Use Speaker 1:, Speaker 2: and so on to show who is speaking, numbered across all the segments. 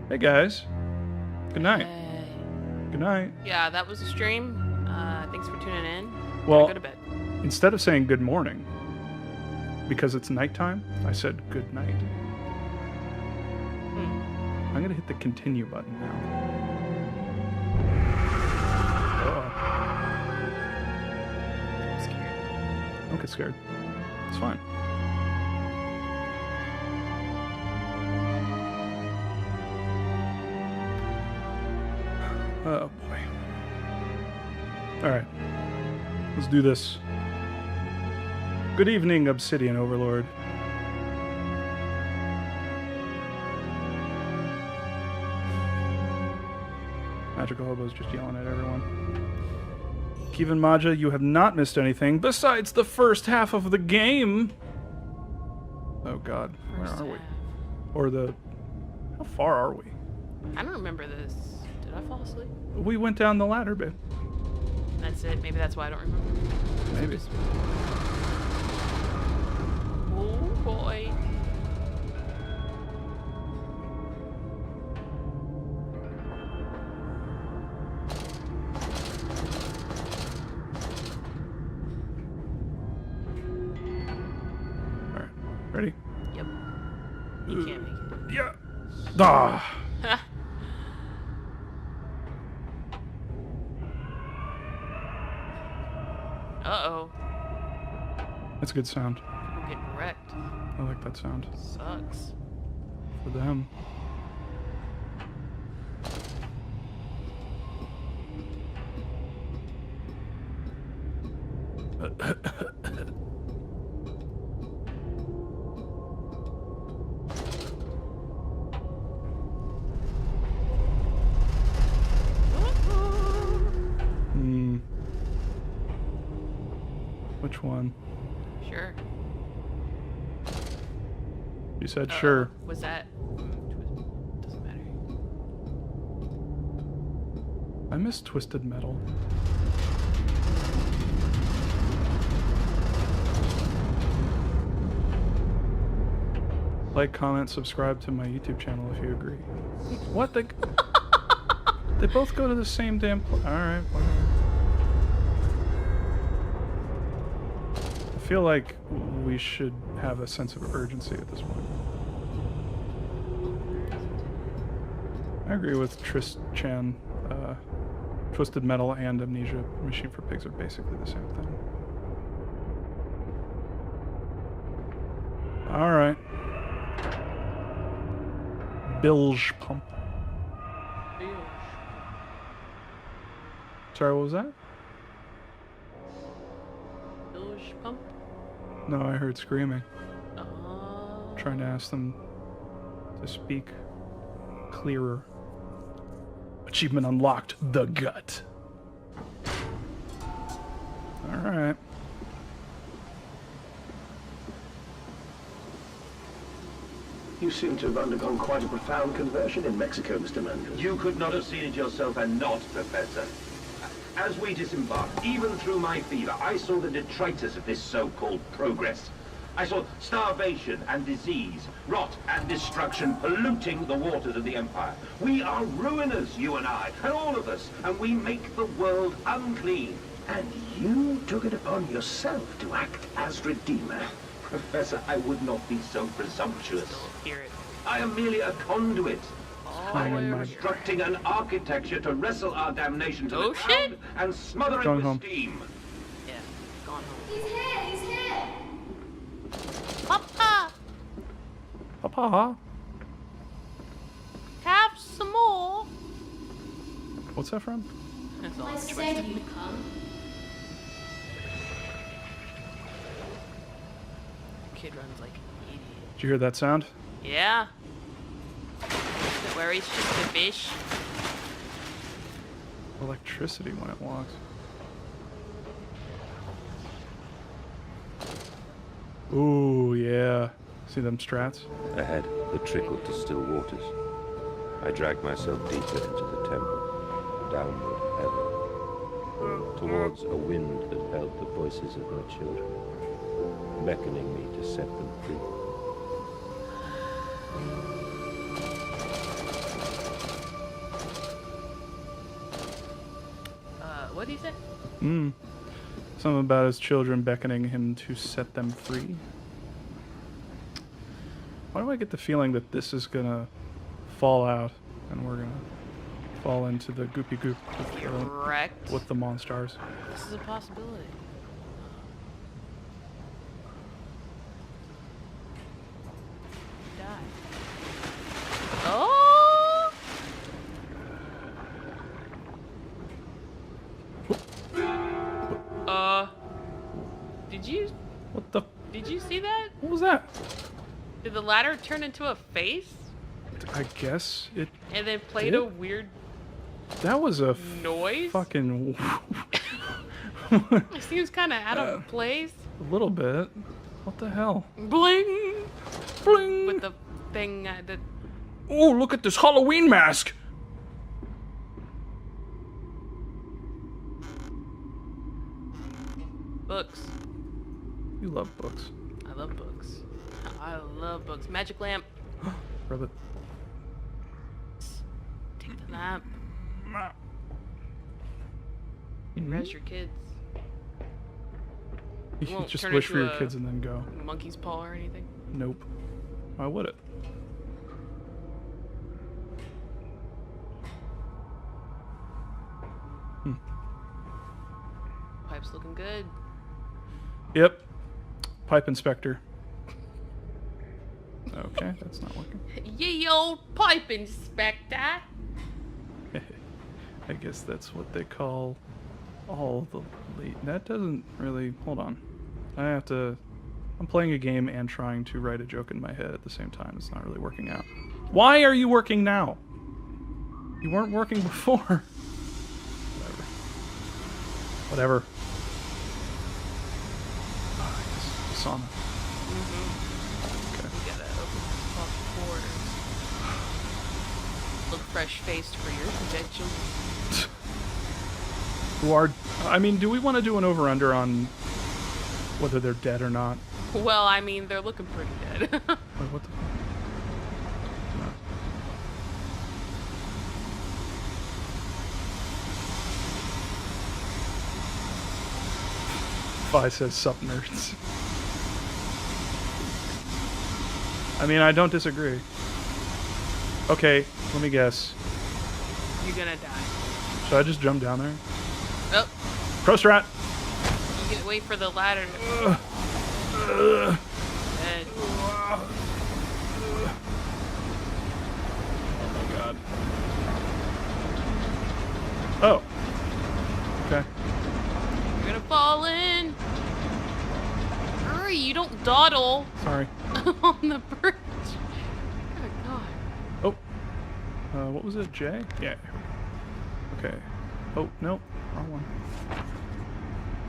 Speaker 1: Hey guys. Good night.
Speaker 2: Hey.
Speaker 1: Good night.
Speaker 2: Yeah, that was a stream. Thanks for tuning in.
Speaker 1: Well,
Speaker 2: Go to bed.
Speaker 1: instead of saying good morning, because it's nighttime, I said good night. I'm gonna hit the continue button now. Oh,
Speaker 2: I'm scared.
Speaker 1: don't get scared. It's fine. Oh boy. Alright. Let's do this. Good evening, Obsidian Overlord. Magical Hobo's just yelling at everyone. Kevin Maja, you have not missed anything besides the first half of the game. Oh god, where are we? Or how far are we?
Speaker 2: I don't remember this. Did I fall asleep?
Speaker 1: We went down the ladder bit.
Speaker 2: That's it. Maybe that's why I don't remember.
Speaker 1: Maybe.
Speaker 2: Oh boy.
Speaker 1: Alright, ready?
Speaker 2: Yep. You can't make it.
Speaker 1: Yeah. Ah.
Speaker 2: Uh-oh.
Speaker 1: That's a good sound.
Speaker 2: I'm getting wrecked.
Speaker 1: I like that sound.
Speaker 2: Sucks.
Speaker 1: For them. Which one?
Speaker 2: Sure.
Speaker 1: You said sure.
Speaker 2: Was that... Doesn't matter.
Speaker 1: I miss Twisted Metal. Like, comment, subscribe to my YouTube channel if you agree. What? They both go to the same damn place. Alright, whatever. I feel like we should have a sense of urgency at this point. I agree with Tris-chan. Twisted Metal and Amnesia Machine for Pigs are basically the same thing. Alright. Bilge pump. Sorry, what was that?
Speaker 2: Bilge pump?
Speaker 1: No, I heard screaming. Trying to ask them to speak clearer. Achievement unlocked, the gut. Alright.
Speaker 3: You seem to have undergone quite a profound conversion in Mexico, Mr. Mandel.
Speaker 4: You could not have seen it yourself and not, Professor. As we disembarked, even through my fever, I saw the detritus of this so-called progress. I saw starvation and disease, rot and destruction polluting the waters of the Empire. We are ruiners, you and I, and all of us, and we make the world unclean.
Speaker 3: And you took it upon yourself to act as Redeemer.
Speaker 4: Professor, I would not be so presumptuous.
Speaker 2: Hear it.
Speaker 4: I am merely a conduit. I
Speaker 1: in
Speaker 4: am
Speaker 1: my-
Speaker 4: constructing an architecture to wrestle our damnation to
Speaker 2: Oh,
Speaker 4: the ground
Speaker 2: shit.
Speaker 4: and smother it
Speaker 1: Going
Speaker 4: with
Speaker 1: home.
Speaker 4: steam.
Speaker 2: Yeah. Gone home.
Speaker 5: He's here! He's here!
Speaker 2: Papa!
Speaker 1: Papa.
Speaker 2: Have some more!
Speaker 1: What's that from?
Speaker 2: That's all
Speaker 5: I
Speaker 2: it's
Speaker 5: said
Speaker 2: twisted.
Speaker 5: you'd come.
Speaker 2: Kid runs like an idiot.
Speaker 1: Did you hear that sound?
Speaker 2: Yeah. Where he's just a fish.
Speaker 1: Electricity when it walks. Ooh, yeah. See them strats?
Speaker 6: Ahead, the trickle to still waters. I dragged myself deeper into the temple, downward ever, towards a wind that held the voices of my children, beckoning me to set them free.
Speaker 2: What did he say?
Speaker 1: Something about his children beckoning him to set them free. Why do I get the feeling that this is gonna fall out and we're gonna fall into the goopy goop
Speaker 2: Correct.
Speaker 1: with the monsters?
Speaker 2: This is a possibility. Die. Oh! Did you see that?
Speaker 1: What was that?
Speaker 2: Did the ladder turn into a face?
Speaker 1: I guess it.
Speaker 2: And then played
Speaker 1: did?
Speaker 2: a weird
Speaker 1: That was a
Speaker 2: noise?
Speaker 1: fucking.
Speaker 2: It seems kind of out of place.
Speaker 1: A little bit. What the hell?
Speaker 2: Bling!
Speaker 1: Bling!
Speaker 2: With the thing that...
Speaker 1: Oh, look at this Halloween mask!
Speaker 2: Books.
Speaker 1: You love books.
Speaker 2: I love books. I love books. Magic lamp.
Speaker 1: Rub it.
Speaker 2: Take the lamp. Res your kids.
Speaker 1: You
Speaker 2: Won't
Speaker 1: just
Speaker 2: turn
Speaker 1: wish for
Speaker 2: into
Speaker 1: your
Speaker 2: a
Speaker 1: kids and then go.
Speaker 2: Monkey's paw or anything.
Speaker 1: Nope. Why would it?
Speaker 2: Pipe's looking good.
Speaker 1: Yep. Pipe inspector. Okay, that's not working.
Speaker 2: Ye old pipe inspector.
Speaker 1: I guess that's what they call all the late. That doesn't really. Hold on. I have to. I'm playing a game and trying to write a joke in my head at the same time. It's not really working out. Why are you working now? You weren't working before. Whatever. Oh, I guess sauna. Okay.
Speaker 2: You gotta open this off quarters. Look fresh-faced for your credentials.
Speaker 1: Who are? I mean, do we want to do an over/under on whether they're dead or not?
Speaker 2: Well, I mean, they're looking pretty dead.
Speaker 1: Wait, what the? No. Fi says sup nerds. I mean, I don't disagree. Okay, let me guess.
Speaker 2: You're gonna die.
Speaker 1: Should I just jump down there?
Speaker 2: Oh,
Speaker 1: Pro strat!
Speaker 2: you can wait for the ladder to... Dead.
Speaker 1: Oh my god. Oh. Okay.
Speaker 2: You're gonna fall in. Hurry, you don't dawdle
Speaker 1: Sorry.
Speaker 2: on the bridge. Oh god.
Speaker 1: Oh. What was it? J? Yeah. Okay. Oh, nope. Wrong one.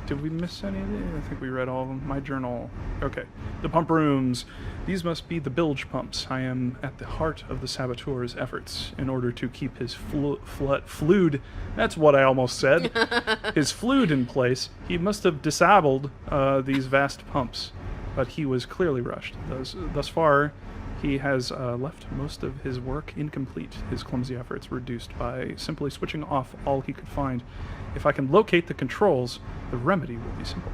Speaker 1: Did we miss any of these? I think we read all of them. My journal. Okay. The pump rooms. These must be the bilge pumps. I am at the heart of the saboteur's efforts. In order to keep his fluid... That's what I almost said. His fluid in place, he must have disabled these vast pumps. But he was clearly rushed. Thus far, he has left most of his work incomplete. His clumsy efforts reduced by simply switching off all he could find. If I can locate the controls, the remedy will be simple.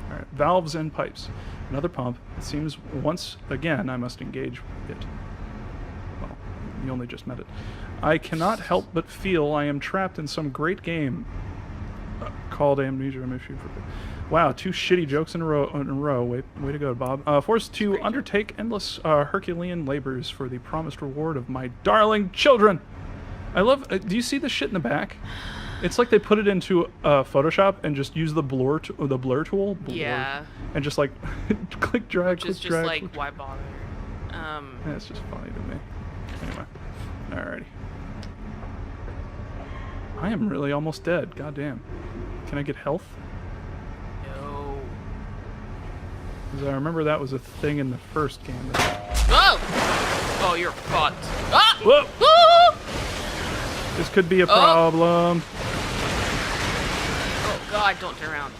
Speaker 1: Alright, valves and pipes. Another pump. It seems once again I must engage it. Well, you only just met it. I cannot help but feel I am trapped in some great game called Amnesia. Wow, 2 shitty jokes in a row. Way to go, Bob. Forced to undertake endless Herculean labors for the promised reward of my darling children. I love... do you see the shit in the back? It's like they put it into Photoshop and just use the blur tool.
Speaker 2: Yeah.
Speaker 1: And just like click drag,
Speaker 2: Which is
Speaker 1: click
Speaker 2: just
Speaker 1: drag.
Speaker 2: like,
Speaker 1: click.
Speaker 2: why bother?
Speaker 1: Yeah, it's just funny to me. Anyway. Alrighty. I am really almost dead. Goddamn. Can I get health?
Speaker 2: No.
Speaker 1: Because I remember that was a thing in the first game.
Speaker 2: Whoa! Oh, you're fucked. Ah!
Speaker 1: Whoa!
Speaker 2: Woo!
Speaker 1: This could be a problem.
Speaker 2: Oh god, don't turn around.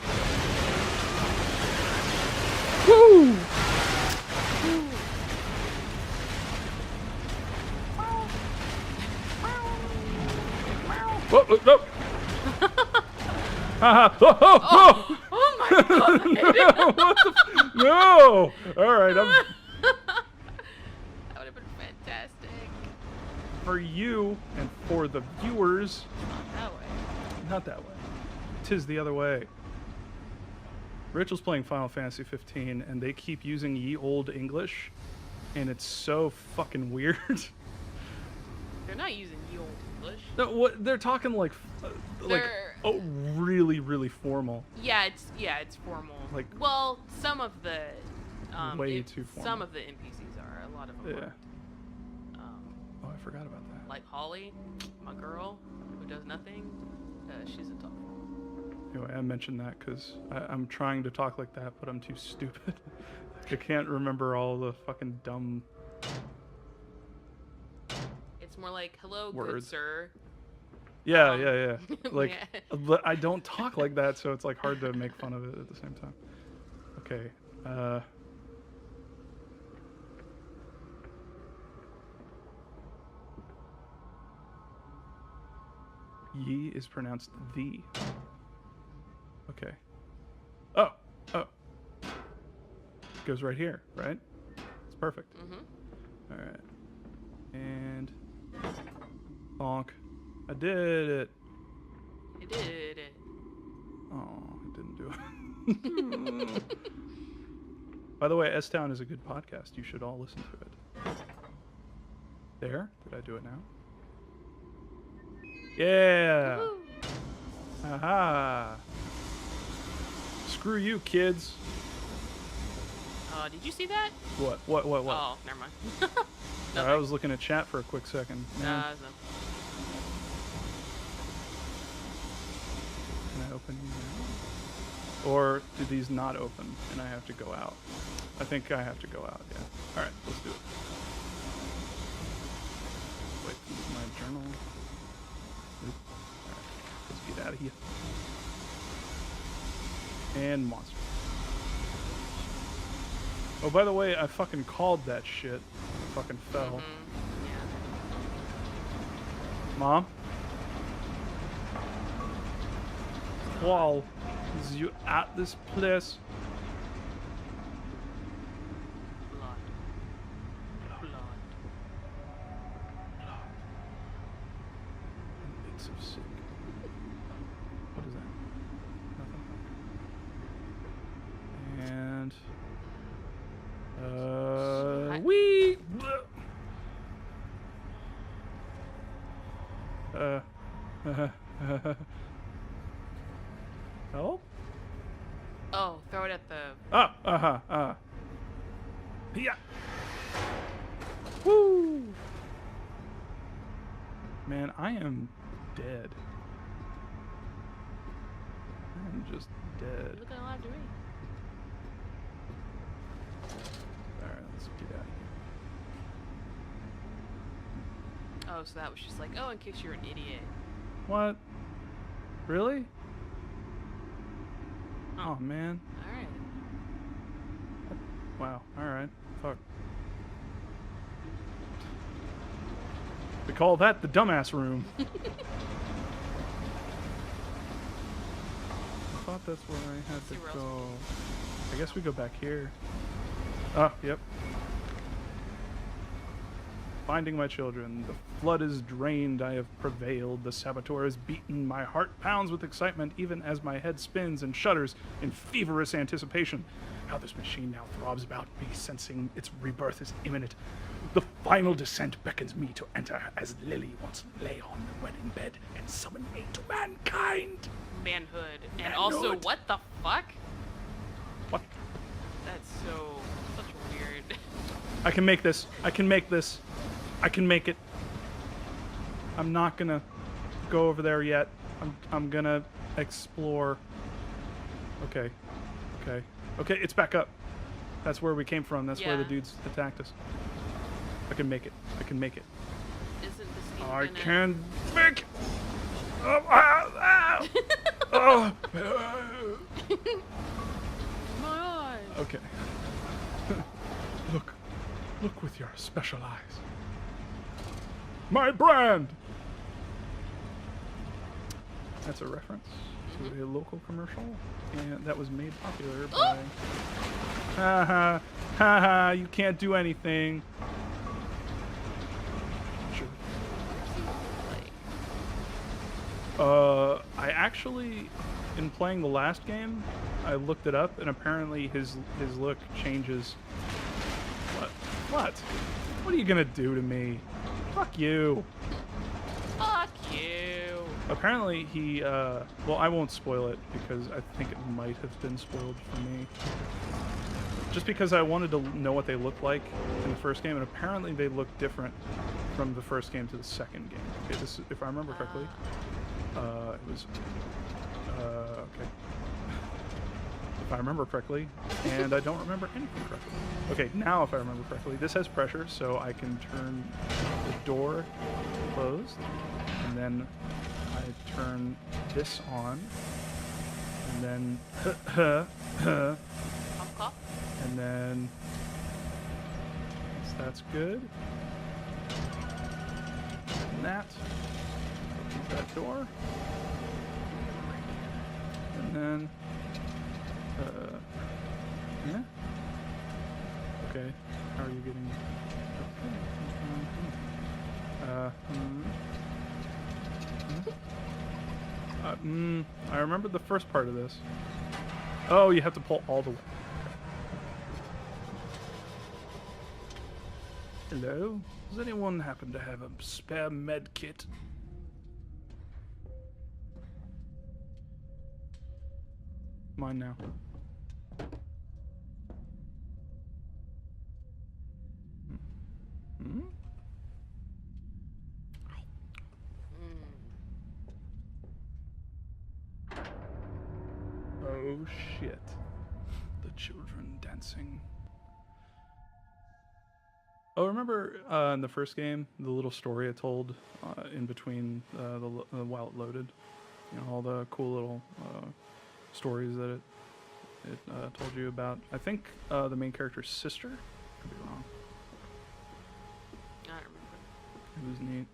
Speaker 1: Woo! Whoa, whoa, whoa. Haha! Oh,
Speaker 2: Oh my god!
Speaker 1: no! What the no! Alright, I'm...
Speaker 2: That would have been fantastic.
Speaker 1: For you, and for the viewers...
Speaker 2: Not that way.
Speaker 1: Not that way. 'Tis the other way. Rachel's playing Final Fantasy 15, and they keep using ye old English, and it's so fucking weird.
Speaker 2: They're not using ye old English.
Speaker 1: No, what they're talking like
Speaker 2: They're-
Speaker 1: oh, really, really formal.
Speaker 2: Yeah, it's formal.
Speaker 1: Like-
Speaker 2: well, some of the
Speaker 1: Way too formal.
Speaker 2: Some of the NPCs are. A lot of them.
Speaker 1: Yeah.
Speaker 2: Are.
Speaker 1: Oh, I forgot about that.
Speaker 2: Like Holly, my girl, who does nothing. She's a tough one.
Speaker 1: Anyway, I mentioned that because I'm trying to talk like that, but I'm too stupid. I can't remember all the fucking dumb
Speaker 2: It's more like, hello, good
Speaker 1: Words.
Speaker 2: sir.
Speaker 1: Yeah, yeah. Like,
Speaker 2: Yeah.
Speaker 1: but I don't talk like that, so it's like hard to make fun of it at the same time. Okay. Ye is pronounced the. Okay. Oh. Goes right here, right? It's perfect.
Speaker 2: Mm-hmm.
Speaker 1: All right. And bonk. I did it.
Speaker 2: You did it.
Speaker 1: Oh, I didn't do it. By the way, S-Town is a good podcast. You should all listen to it. There? Did I do it now? Yeah!
Speaker 2: Woo.
Speaker 1: Aha! Screw you, kids.
Speaker 2: Did you see that?
Speaker 1: What?
Speaker 2: Oh, never mind.
Speaker 1: I was looking at chat for a quick second. Man,
Speaker 2: No.
Speaker 1: can I open these now? Or do these not open and I have to go out? I think I have to go out, yeah. Alright, let's do it. Wait, this is my journal. Oop. Alright, let's get out of here. And monster. Oh, by the way, I fucking called that shit. I fucking fell.
Speaker 2: Yeah.
Speaker 1: Mom? Wow, is you at this place?
Speaker 2: Blood.
Speaker 1: And bits of sick. What is that? Nothing. And wee. Help?
Speaker 2: Oh, throw it at the.
Speaker 1: Yeah. Woo. Man, I am dead. I am just dead.
Speaker 2: Look alive to me.
Speaker 1: Alright, let's get out of here.
Speaker 2: Oh, so that was just like, oh, in case you're an idiot.
Speaker 1: What? Really?
Speaker 2: Oh.
Speaker 1: Oh, man.
Speaker 2: Alright.
Speaker 1: Wow. Alright. Fuck. We call that the dumbass room. I thought that's where I had
Speaker 2: See
Speaker 1: to
Speaker 2: where else
Speaker 1: go. I guess we go back here. Oh, yep. Finding my children. The flood is drained. I have prevailed. The saboteur is beaten. My heart pounds with excitement even as my head spins and shudders in feverish anticipation. How this machine now throbs about me, sensing its rebirth is imminent. The final descent beckons me to enter as Lily once lay on the wedding bed and summon me to mankind.
Speaker 2: Manhood. And
Speaker 1: Manhood.
Speaker 2: also, what the fuck?
Speaker 1: What?
Speaker 2: That's so. Such weird.
Speaker 1: I can make this. I can make this. I can make it. I'm not gonna go over there yet. I'm gonna explore. Okay. Okay, it's back up. That's where we came from. That's where the
Speaker 2: Yeah.
Speaker 1: dudes attacked us. I can make it. I can make it.
Speaker 2: Isn't this even
Speaker 1: I
Speaker 2: gonna...
Speaker 1: can make it. Oh.
Speaker 2: My eyes.
Speaker 1: Okay. Look with your special eyes. My brand. That's a reference. to a local commercial, and that was made popular by. Haha, haha! You can't do anything. Sure. I actually, in playing the last game, I looked it up, and apparently his look changes. What? What? What are you gonna do to me? Fuck you.
Speaker 2: Fuck you.
Speaker 1: Apparently he, well, I won't spoil it because I think it might have been spoiled for me. Just because I wanted to know what they looked like in the first game, and apparently they look different from the first game to the second game. Okay, this, if I remember correctly, it was, okay. If I remember correctly, and I don't remember anything correctly. Okay, now if I remember correctly, this has pressure, so I can turn the door closed, and then I turn this on, and then and then that's good. And that opens that door, and then yeah. Okay. How are you getting? I remember the first part of this. Oh, you have to pull all the way. Hello? Does anyone happen to have a spare med kit? Mine now. Hmm? Oh shit. The children dancing. Oh, remember in the first game, the little story it told in between while it loaded? You know, all the cool little stories that it told you about. I think the main character's sister. Could be wrong.
Speaker 2: I don't remember.
Speaker 1: It was neat.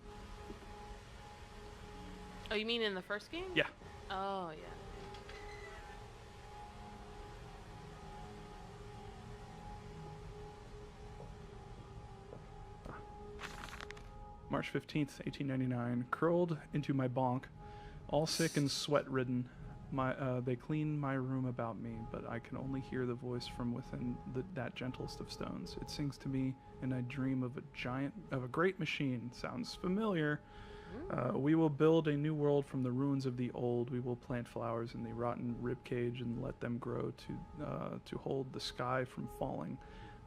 Speaker 2: Oh, you mean in the first game?
Speaker 1: Yeah.
Speaker 2: Oh, yeah.
Speaker 1: March 15th, 1899. Curled into my bonk, all sick and sweat-ridden. They clean my room about me, but I can only hear the voice from within that gentlest of stones. It sings to me, and I dream of a great machine. Sounds familiar. We will build a new world from the ruins of the old. We will plant flowers in the rotten ribcage and let them grow to hold the sky from falling.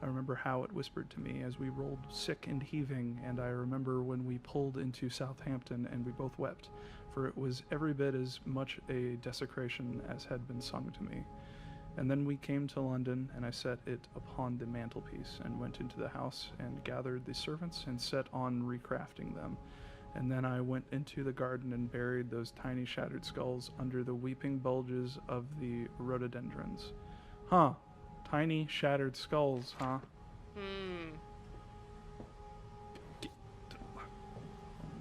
Speaker 1: I remember how it whispered to me as we rolled sick and heaving, and I remember when we pulled into Southampton and we both wept, for it was every bit as much a desecration as had been sung to me. And then we came to London, and I set it upon the mantelpiece, and went into the house and gathered the servants and set on recrafting them. And then I went into the garden and buried those tiny shattered skulls under the weeping bulges of the rhododendrons. Huh. Tiny shattered skulls, huh?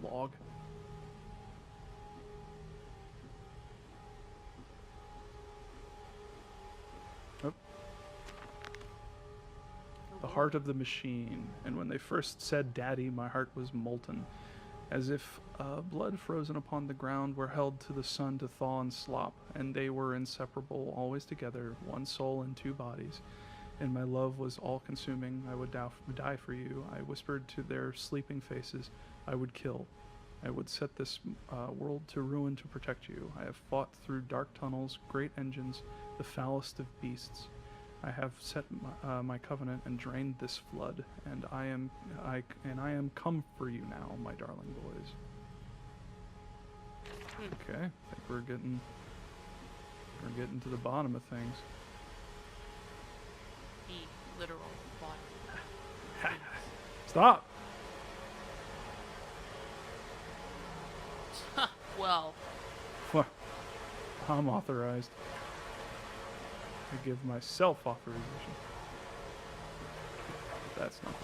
Speaker 1: Log. Oh. The heart of the machine. And when they first said daddy, my heart was molten. As if blood frozen upon the ground were held to the sun to thaw and slop, and they were inseparable, always together, one soul and two bodies. And my love was all-consuming. I would die for you. I whispered to their sleeping faces, I would kill. I would set this world to ruin to protect you. I have fought through dark tunnels, great engines, the foulest of beasts. I have set my covenant and drained this flood, and I am come for you now, my darling boys. Okay, I think we're getting to the bottom of things.
Speaker 2: The literal bottom.
Speaker 1: Stop.
Speaker 2: Well.
Speaker 1: I'm authorized. I give myself authorization. That's not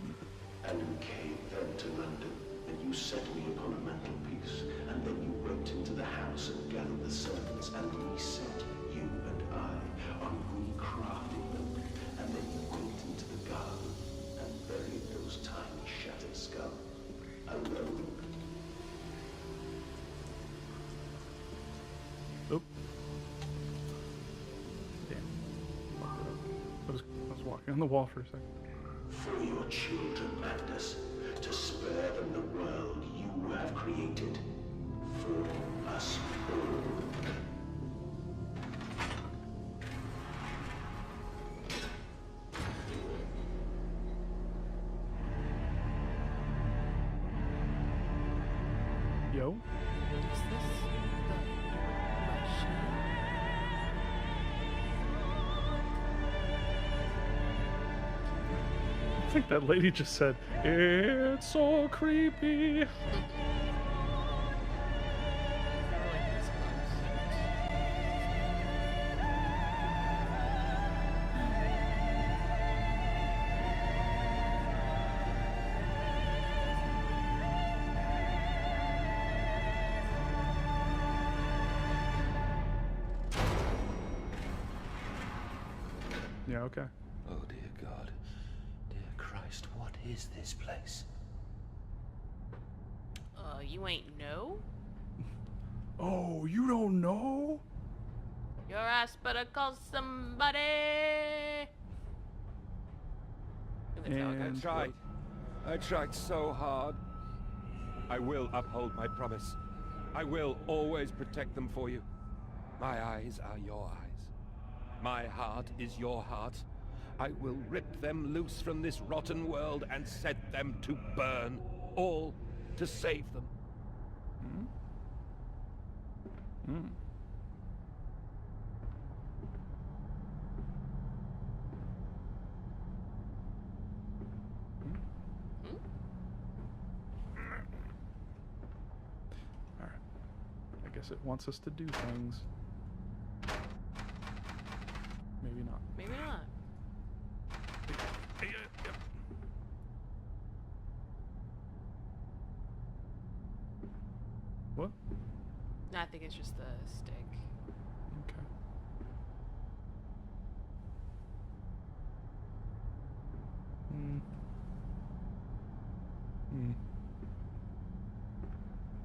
Speaker 1: good.
Speaker 3: And we came then to London. and you set me upon a mantelpiece, and then you went into the house and gathered the servants and reset you and I on recrafting them, and then you went into the garden and buried those tiny shattered skulls alone.
Speaker 1: Oop. Damn. I was walking on the wall for a second.
Speaker 3: For your children, Magnus, to spare them the world you have created. For us all.
Speaker 1: Yo.
Speaker 2: Is this the machine?
Speaker 1: I think that lady just said, "It's so creepy."
Speaker 2: They were like this
Speaker 1: Yeah, okay.
Speaker 6: Oh, dear God. Dear Christ, what is this place?
Speaker 2: You ain't know?
Speaker 1: Oh, you don't know?
Speaker 2: Your ass better call somebody! I think that's how it goes.
Speaker 1: And
Speaker 5: I tried so hard. I will uphold my promise. I will always protect them for you. My eyes are your eyes. My heart is your heart. I will rip them loose from this rotten world and set them to burn. All to save them.
Speaker 1: Alright. I guess it wants us to do things. Maybe not.
Speaker 2: Maybe not.
Speaker 1: What?
Speaker 2: No, I think it's just the stick.
Speaker 1: Okay.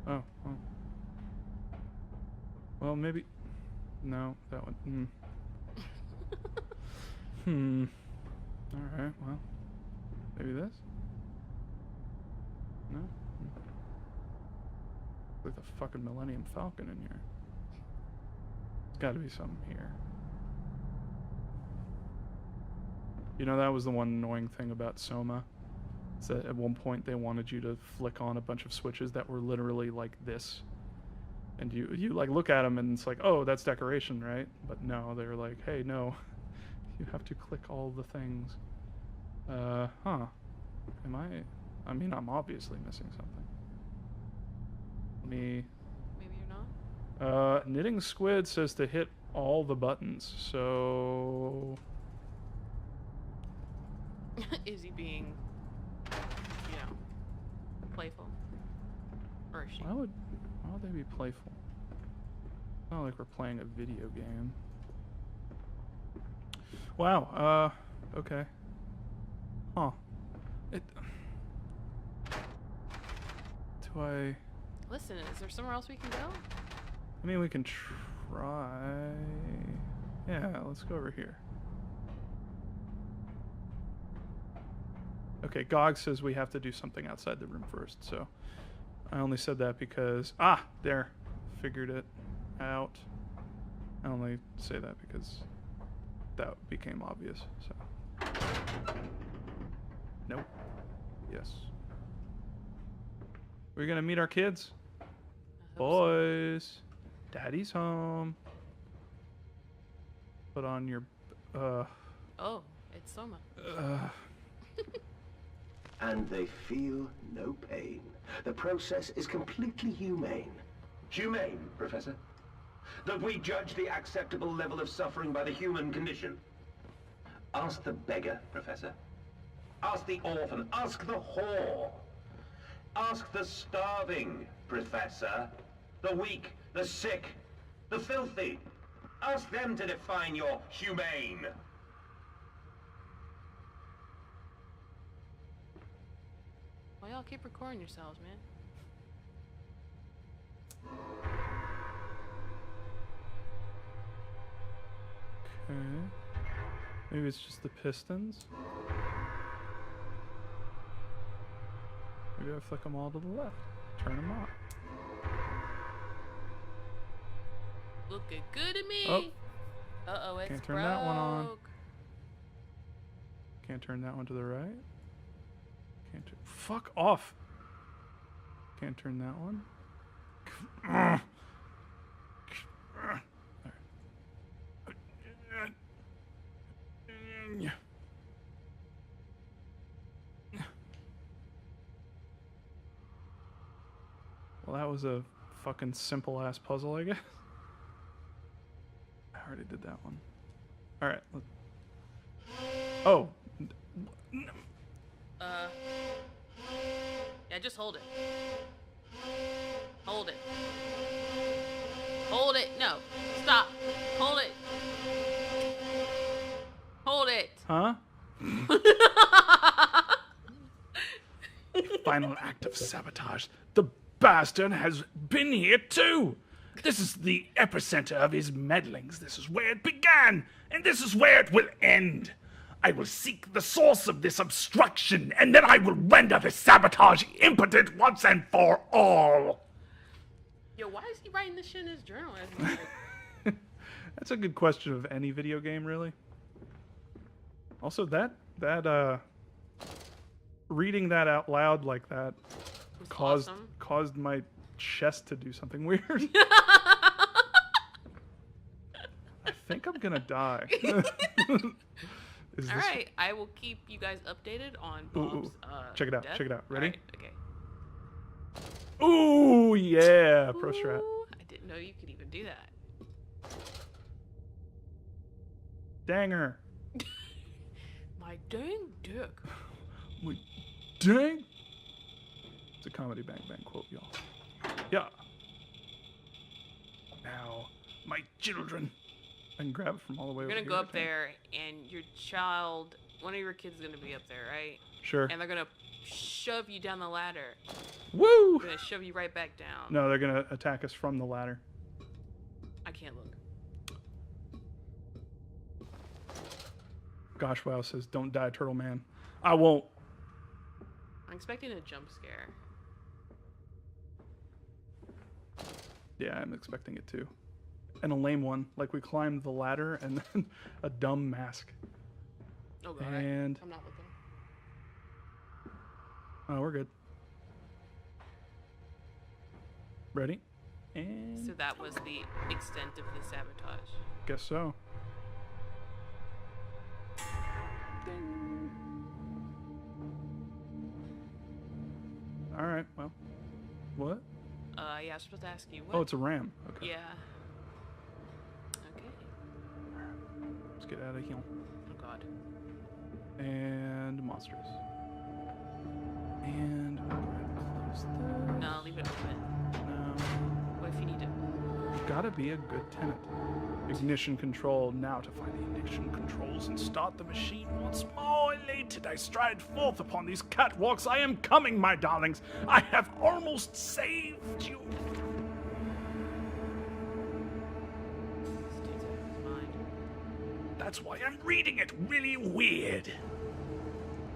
Speaker 1: Oh, well. Well, maybe... No, that one... Alright, well. Maybe this? No? Like the fucking Millennium Falcon in here. There's gotta be something here. You know, that was the one annoying thing about Soma. Is that at one point they wanted you to flick on a bunch of switches that were literally like this. And you like look at them and it's like, oh, that's decoration, right? But no, they're like, hey, no. You have to click all the things. Huh. I mean, I'm obviously missing something.
Speaker 2: Maybe you're not?
Speaker 1: Knitting Squid says to hit all the buttons, so...
Speaker 2: Is he being, you know, playful? Or is she?
Speaker 1: Why would they be playful? It's not like we're playing a video game. Wow, okay. Huh. Do I...
Speaker 2: Listen, is there somewhere else we can go?
Speaker 1: I mean, we can try... Yeah, let's go over here. Okay, Gog says we have to do something outside the room first, so... I only said that because... Ah! There. Figured it out. I only say that because that became obvious, so... Nope. Yes. We're gonna meet our kids?
Speaker 2: I hope
Speaker 1: Boys. Daddy's home. Put on your...
Speaker 2: so. Oh, it's Soma.
Speaker 3: And they feel no pain. The process is completely humane.
Speaker 4: Humane, Professor? That we judge the acceptable level of suffering by the human condition? Ask the beggar, Professor. Ask the orphan. Ask the whore. Ask the starving, Professor. The weak, the sick, the filthy. Ask them to define your humane.
Speaker 2: Why y'all keep recording yourselves, man?
Speaker 1: Okay. Maybe it's just the pistons. Maybe I flick them all to the left. Turn them on.
Speaker 2: Looking good to me.
Speaker 1: Oh.
Speaker 2: Uh-oh, it's
Speaker 1: Can't turn that one on.
Speaker 2: broke.
Speaker 1: Can't turn that one to the right. Can't turn. Fuck off. Can't turn that one. Well, that was a fucking simple ass puzzle, I guess. I already did that one. All right. Oh.
Speaker 2: Yeah, just hold it. Hold it. Hold it. No. Stop. Hold it. Hold it.
Speaker 1: Huh? Final act of sabotage. The bastard has been here too. This is the epicenter of his meddlings. This is where it began, and this is where it will end. I will seek the source of this obstruction, and then I will render this sabotage impotent once and for all.
Speaker 2: Yo, why is he writing this shit in his journal?
Speaker 1: That's a good question of any video game, really. Also, that reading that out loud like that caused my chest to do something weird. I think I'm gonna die.
Speaker 2: All right, I will keep you guys updated on Bob's
Speaker 1: check it out.
Speaker 2: death.
Speaker 1: Check it out. Ready?
Speaker 2: All right, okay.
Speaker 1: Ooh, yeah, pro strat.
Speaker 2: Ooh, I didn't know you could even do that.
Speaker 1: Danger.
Speaker 2: My dang dick.
Speaker 1: My dang. It's a comedy bang bang quote, y'all. Yeah. Now, my children. I can grab it from all the way over
Speaker 2: You're
Speaker 1: here.
Speaker 2: gonna go up there, and your child, one of your kids, is gonna be up there, right?
Speaker 1: Sure.
Speaker 2: And they're gonna shove you down the ladder.
Speaker 1: Woo!
Speaker 2: They're gonna shove you right back down.
Speaker 1: No, they're gonna attack us from the ladder.
Speaker 2: I can't look.
Speaker 1: Gosh, wow says, "Don't die, Turtle Man." I won't.
Speaker 2: I'm expecting a jump scare.
Speaker 1: Yeah, I'm expecting it too. And a lame one, like we climbed the ladder and then a dumb mask.
Speaker 2: Oh god,
Speaker 1: And
Speaker 2: I'm not looking.
Speaker 1: oh, we're good. Ready? And
Speaker 2: So that was the extent of the sabotage.
Speaker 1: guess so. All right. Well, what?
Speaker 2: Yeah, I was supposed to ask you what.
Speaker 1: Oh, it's a ram. Okay.
Speaker 2: Yeah. Okay.
Speaker 1: Let's get out of here.
Speaker 2: Oh god.
Speaker 1: And monsters. And we'll go ahead and close this.
Speaker 2: No, leave it open.
Speaker 1: No.
Speaker 2: What if you need to?
Speaker 1: Gotta be a good tenant. Ignition control. Now to find the ignition controls and start the machine once more. Elated, I stride forth upon these catwalks. I am coming, my darlings. I have almost saved you.
Speaker 2: This dude's out of his mind.
Speaker 1: That's why I'm reading it really weird.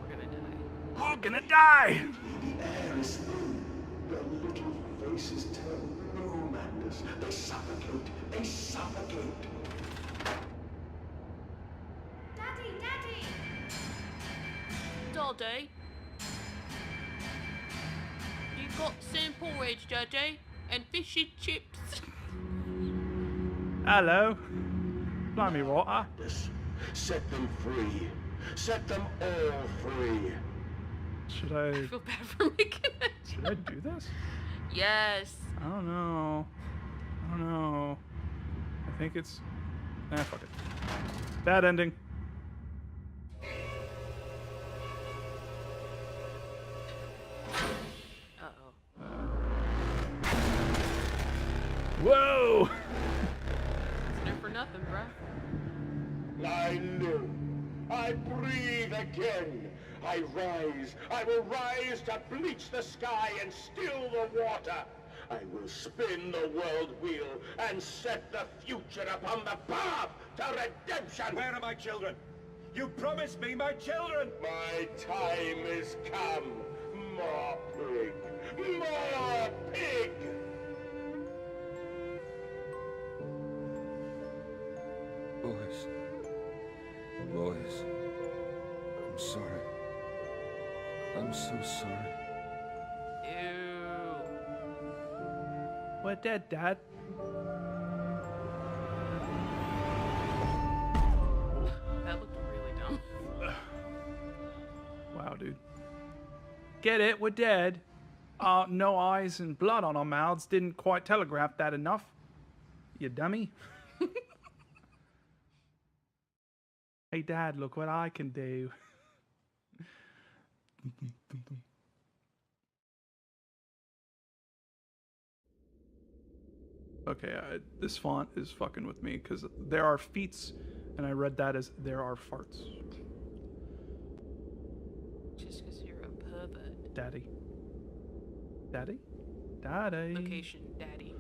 Speaker 2: We're gonna die.
Speaker 1: We're gonna die.
Speaker 3: The air is thin. Their little faces turn blue, Mandus. They suffocate. They suffocate.
Speaker 7: Daddy, Daddy!
Speaker 2: Daddy? You got some porridge, Daddy? And fish and chips?
Speaker 1: Hello. Blimey, water.
Speaker 3: Set them free. Set them all free.
Speaker 1: Should
Speaker 2: I
Speaker 1: I?
Speaker 2: feel bad for making it.
Speaker 1: Should I do this?
Speaker 2: Yes.
Speaker 1: I don't know. I think it's. Fuck it. Bad ending.
Speaker 2: Oh.
Speaker 1: Whoa!
Speaker 2: It's there for nothing, bruh.
Speaker 3: I live. I breathe again. I rise. I will rise to bleach the sky and still the water. I will spin the world wheel and set the future upon the path to redemption.
Speaker 4: Where are my children? You promised me my children!
Speaker 3: My time is come. More pig. More pig.
Speaker 5: Boys. Boys. I'm sorry. I'm so sorry.
Speaker 2: Ew.
Speaker 1: We're dead, Dad.
Speaker 2: That looked really dumb.
Speaker 1: Wow, dude. Get it? We're dead. No eyes and blood on our mouths didn't quite telegraph that enough. You dummy. Hey, Dad, look what I can do. Okay, this font is fucking with me because there are feats, and I read that as there are farts.
Speaker 2: Just because you're a pervert.
Speaker 1: Daddy. Daddy? Daddy.
Speaker 2: Location, daddy.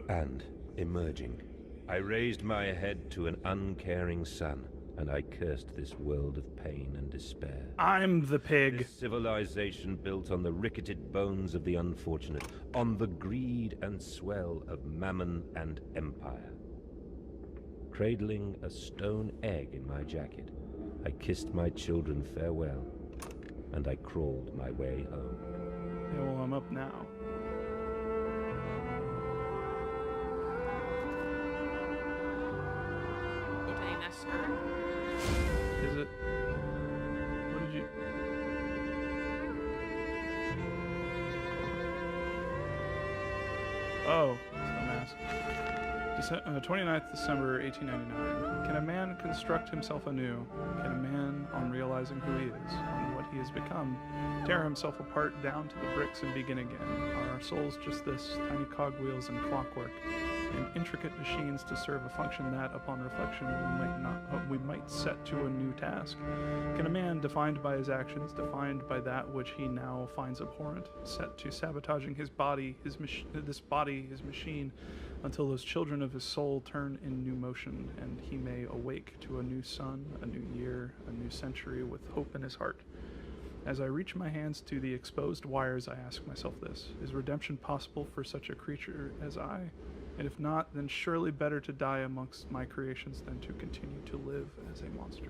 Speaker 6: And, emerging, I raised my head to an uncaring sun, and I cursed this world of pain and despair.
Speaker 1: I'm the pig.
Speaker 6: This civilization built on the ricketed bones of the unfortunate, on the greed and swell of mammon and empire. Cradling a stone egg in my jacket, I kissed my children farewell, and I crawled my way home.
Speaker 1: Yeah, well, I'm up now.
Speaker 2: Dang, that's skirt.
Speaker 1: Is it? What did you... Oh, it's the mask. 29th December 1899. Can a man construct himself anew? Can a man, on realizing who he is, on what he has become, tear himself apart down to the bricks and begin again? Are our souls just this, tiny cogwheels and clockwork, and intricate machines to serve a function that, upon reflection, we might set to a new task? Can a man, defined by his actions, defined by that which he now finds abhorrent, set to sabotaging his body, his machine, until those children of his soul turn in new motion, and he may awake to a new sun, a new year, a new century, with hope in his heart? As I reach my hands to the exposed wires, I ask myself this: is redemption possible for such a creature as I? And if not, then surely better to die amongst my creations than to continue to live as a monster.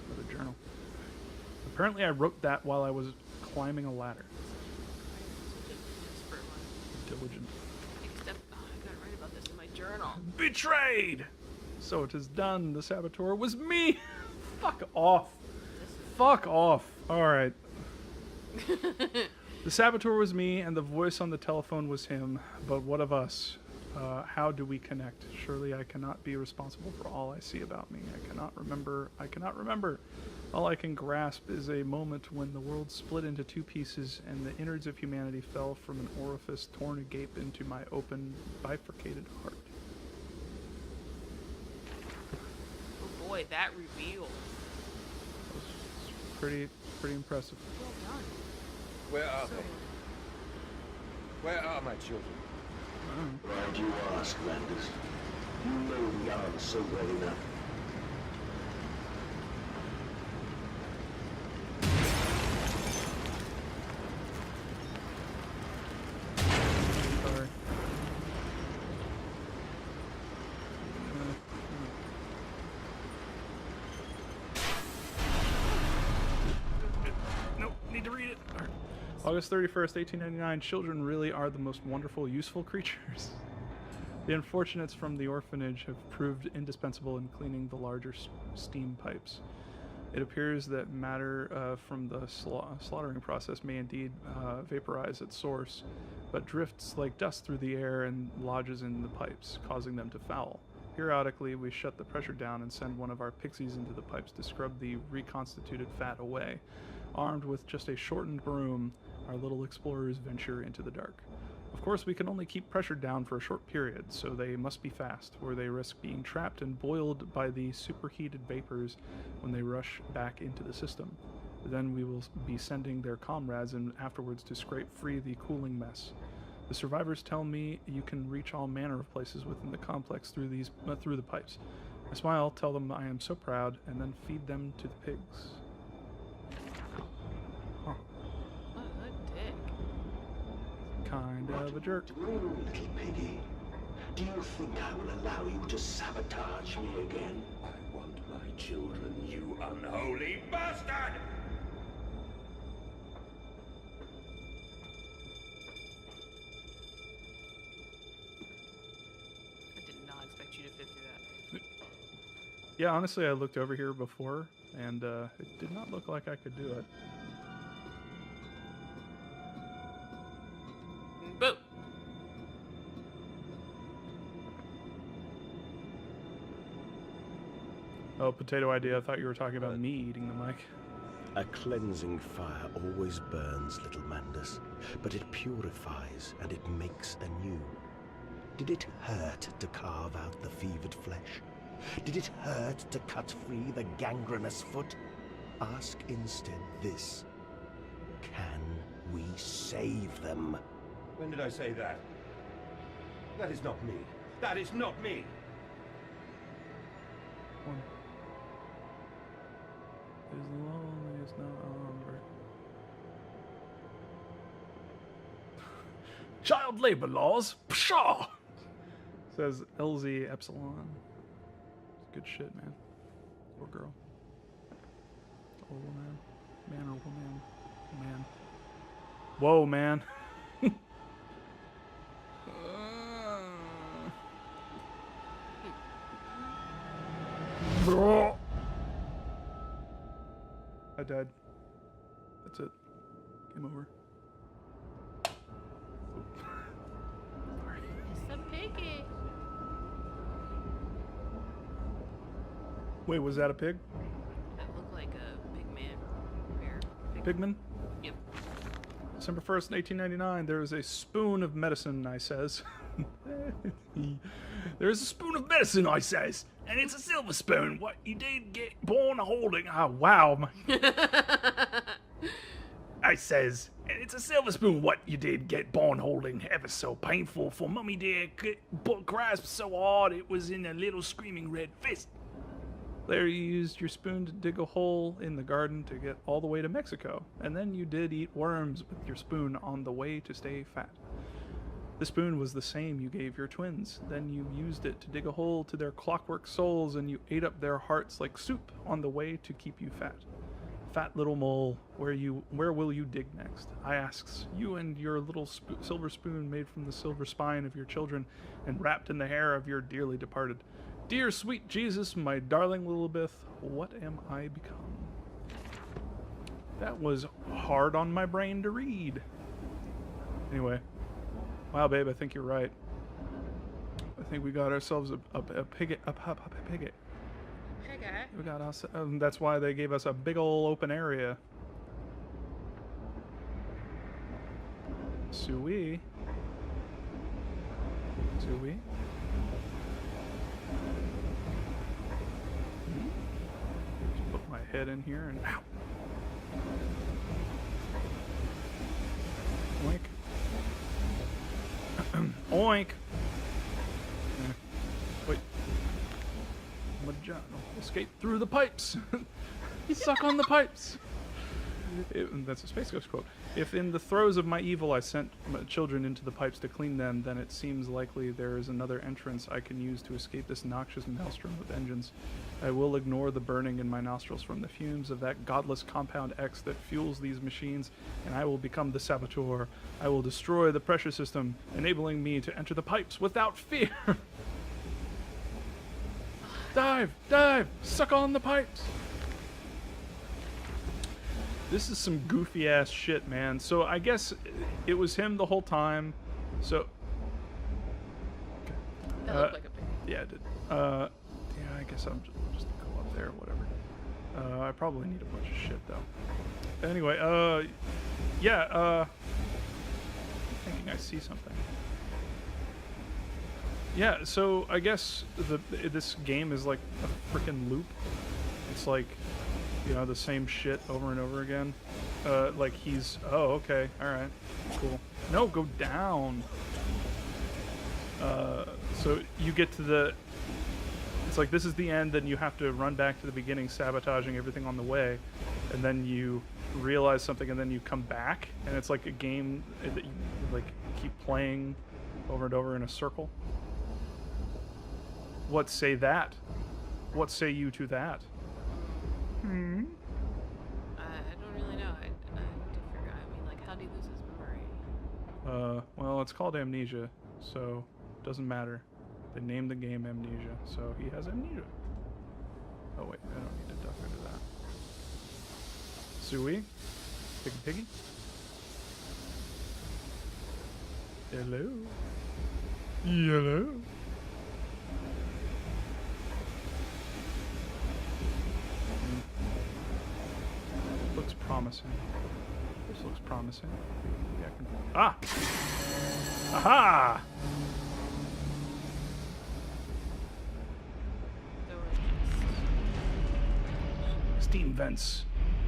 Speaker 1: Another journal. Apparently I wrote that while I was climbing a ladder. Diligent.
Speaker 2: I gotta write about this in my journal.
Speaker 1: Betrayed! So it is done. The saboteur was me! Fuck off. Fuck off. Alright. The saboteur was me, and the voice on the telephone was him. But what of us? How do we connect? Surely I cannot be responsible for all I see about me. I cannot remember. All I can grasp is a moment when the world split into two pieces and the innards of humanity fell from an orifice torn agape into my open, bifurcated heart.
Speaker 2: Oh boy, that reveal.
Speaker 1: Pretty impressive.
Speaker 2: Well done.
Speaker 5: Where are they? Where are my children?
Speaker 3: Glad you asked, Landis. You know the answer well enough.
Speaker 1: Sorry. Nope, need to read it. All right. August 31st, 1899. Children really are the most wonderful, useful creatures. The unfortunates from the orphanage have proved indispensable in cleaning the larger steam pipes. It appears that matter from the slaughtering process may indeed vaporize its source, but drifts like dust through the air and lodges in the pipes, causing them to foul. Periodically, we shut the pressure down and send one of our pixies into the pipes to scrub the reconstituted fat away. Armed with just a shortened broom, our little explorers venture into the dark. Of course, we can only keep pressure down for a short period, so they must be fast, or they risk being trapped and boiled by the superheated vapors when they rush back into the system. Then we will be sending their comrades in afterwards to scrape free the cooling mess. The survivors tell me you can reach all manner of places within the complex through the pipes. I smile, tell them I am so proud, and then feed them to the pigs. Huh.
Speaker 2: What a dick.
Speaker 1: Kind of a jerk.
Speaker 3: Little piggy, do you think I will allow you to sabotage me again?
Speaker 6: I want my children, you unholy bastard!
Speaker 2: I did not expect you to fit through that.
Speaker 1: Yeah, honestly, I looked over here before, and it did not look like I could do it.
Speaker 2: Boo!
Speaker 1: Oh, potato idea. I thought you were talking about me eating the mic.
Speaker 3: A cleansing fire always burns, little Mandus, but it purifies and it makes anew. Did it hurt to carve out the fevered flesh? Did it hurt to cut free the gangrenous foot? Ask instead this. Can we save them?
Speaker 5: When did I say that? That is not me. That is not me.
Speaker 1: One. Is lonely as no umber. Child labor laws? Pshaw! Says LZ Epsilon. It's good shit, man. Or girl. Or woman. Man or woman. Man. Whoa, man. I died. That's it. Game over.
Speaker 2: It's a piggy.
Speaker 1: Wait, was that a pig?
Speaker 2: That looked like a pig man. Bear.
Speaker 1: Pigman?
Speaker 2: Yep.
Speaker 1: December 1st, 1899, there is a spoon of medicine, I says. There is a spoon of medicine, I says, and it's a silver spoon. What you did get born holding. Oh, wow. I says, and it's a silver spoon. What you did get born holding. Ever so painful for mummy dear. But grasped so hard it was in a little screaming red fist. There you used your spoon to dig a hole in the garden to get all the way to Mexico. And then you did eat worms with your spoon on the way to stay fat. The spoon was the same you gave your twins. Then you used it to dig a hole to their clockwork souls, and you ate up their hearts like soup on the way to keep you fat. Fat little mole, where will you dig next? I asks, you and your little silver spoon made from the silver spine of your children and wrapped in the hair of your dearly departed. Dear sweet Jesus, my darling little Bith, what am I become? That was hard on my brain to read. Anyway. Wow, babe, I think you're right. I think we got ourselves a pigget.
Speaker 2: Piggy.
Speaker 1: We got us. That's why they gave us a big ol' open area. Sui. Just put my head in here and ow. Oink. Oink. Wait. Magano. Escape through the pipes. Suck on the pipes. That's a Space Ghost quote. If in the throes of my evil I sent my children into the pipes to clean them, then it seems likely there is another entrance I can use to escape this noxious maelstrom of engines. I will ignore the burning in my nostrils from the fumes of that godless compound X that fuels these machines, and I will become the saboteur. I will destroy the pressure system, enabling me to enter the pipes without fear. Dive! Dive! Suck on the pipes! This is some goofy ass shit, man. So I guess it was him the whole time. So
Speaker 2: That looked like a pig.
Speaker 1: Yeah, I did. Yeah, I guess I'll just go up there, whatever. I probably need a bunch of shit, though. Anyway, yeah, I'm thinking I see something. Yeah, so I guess this game is like a freaking loop. It's like, you know, the same shit over and over again. Like he's... Oh, okay, alright, cool. No, go down! So you get to the... It's like this is the end, then you have to run back to the beginning, sabotaging everything on the way, and then you realize something, and then you come back, and it's like a game that you like keep playing over and over in a circle. What say that? What say you to that?
Speaker 2: I don't really know. I have to figure out. I mean, like, how do you lose his memory?
Speaker 1: Well, it's called Amnesia, so it doesn't matter. They named the game Amnesia, so he has amnesia. Oh wait, I don't need to duck into that. Suey? Piggy? Hello? Hello? Looks promising. This looks promising. Maybe I can... Ah! Aha! Steam vents.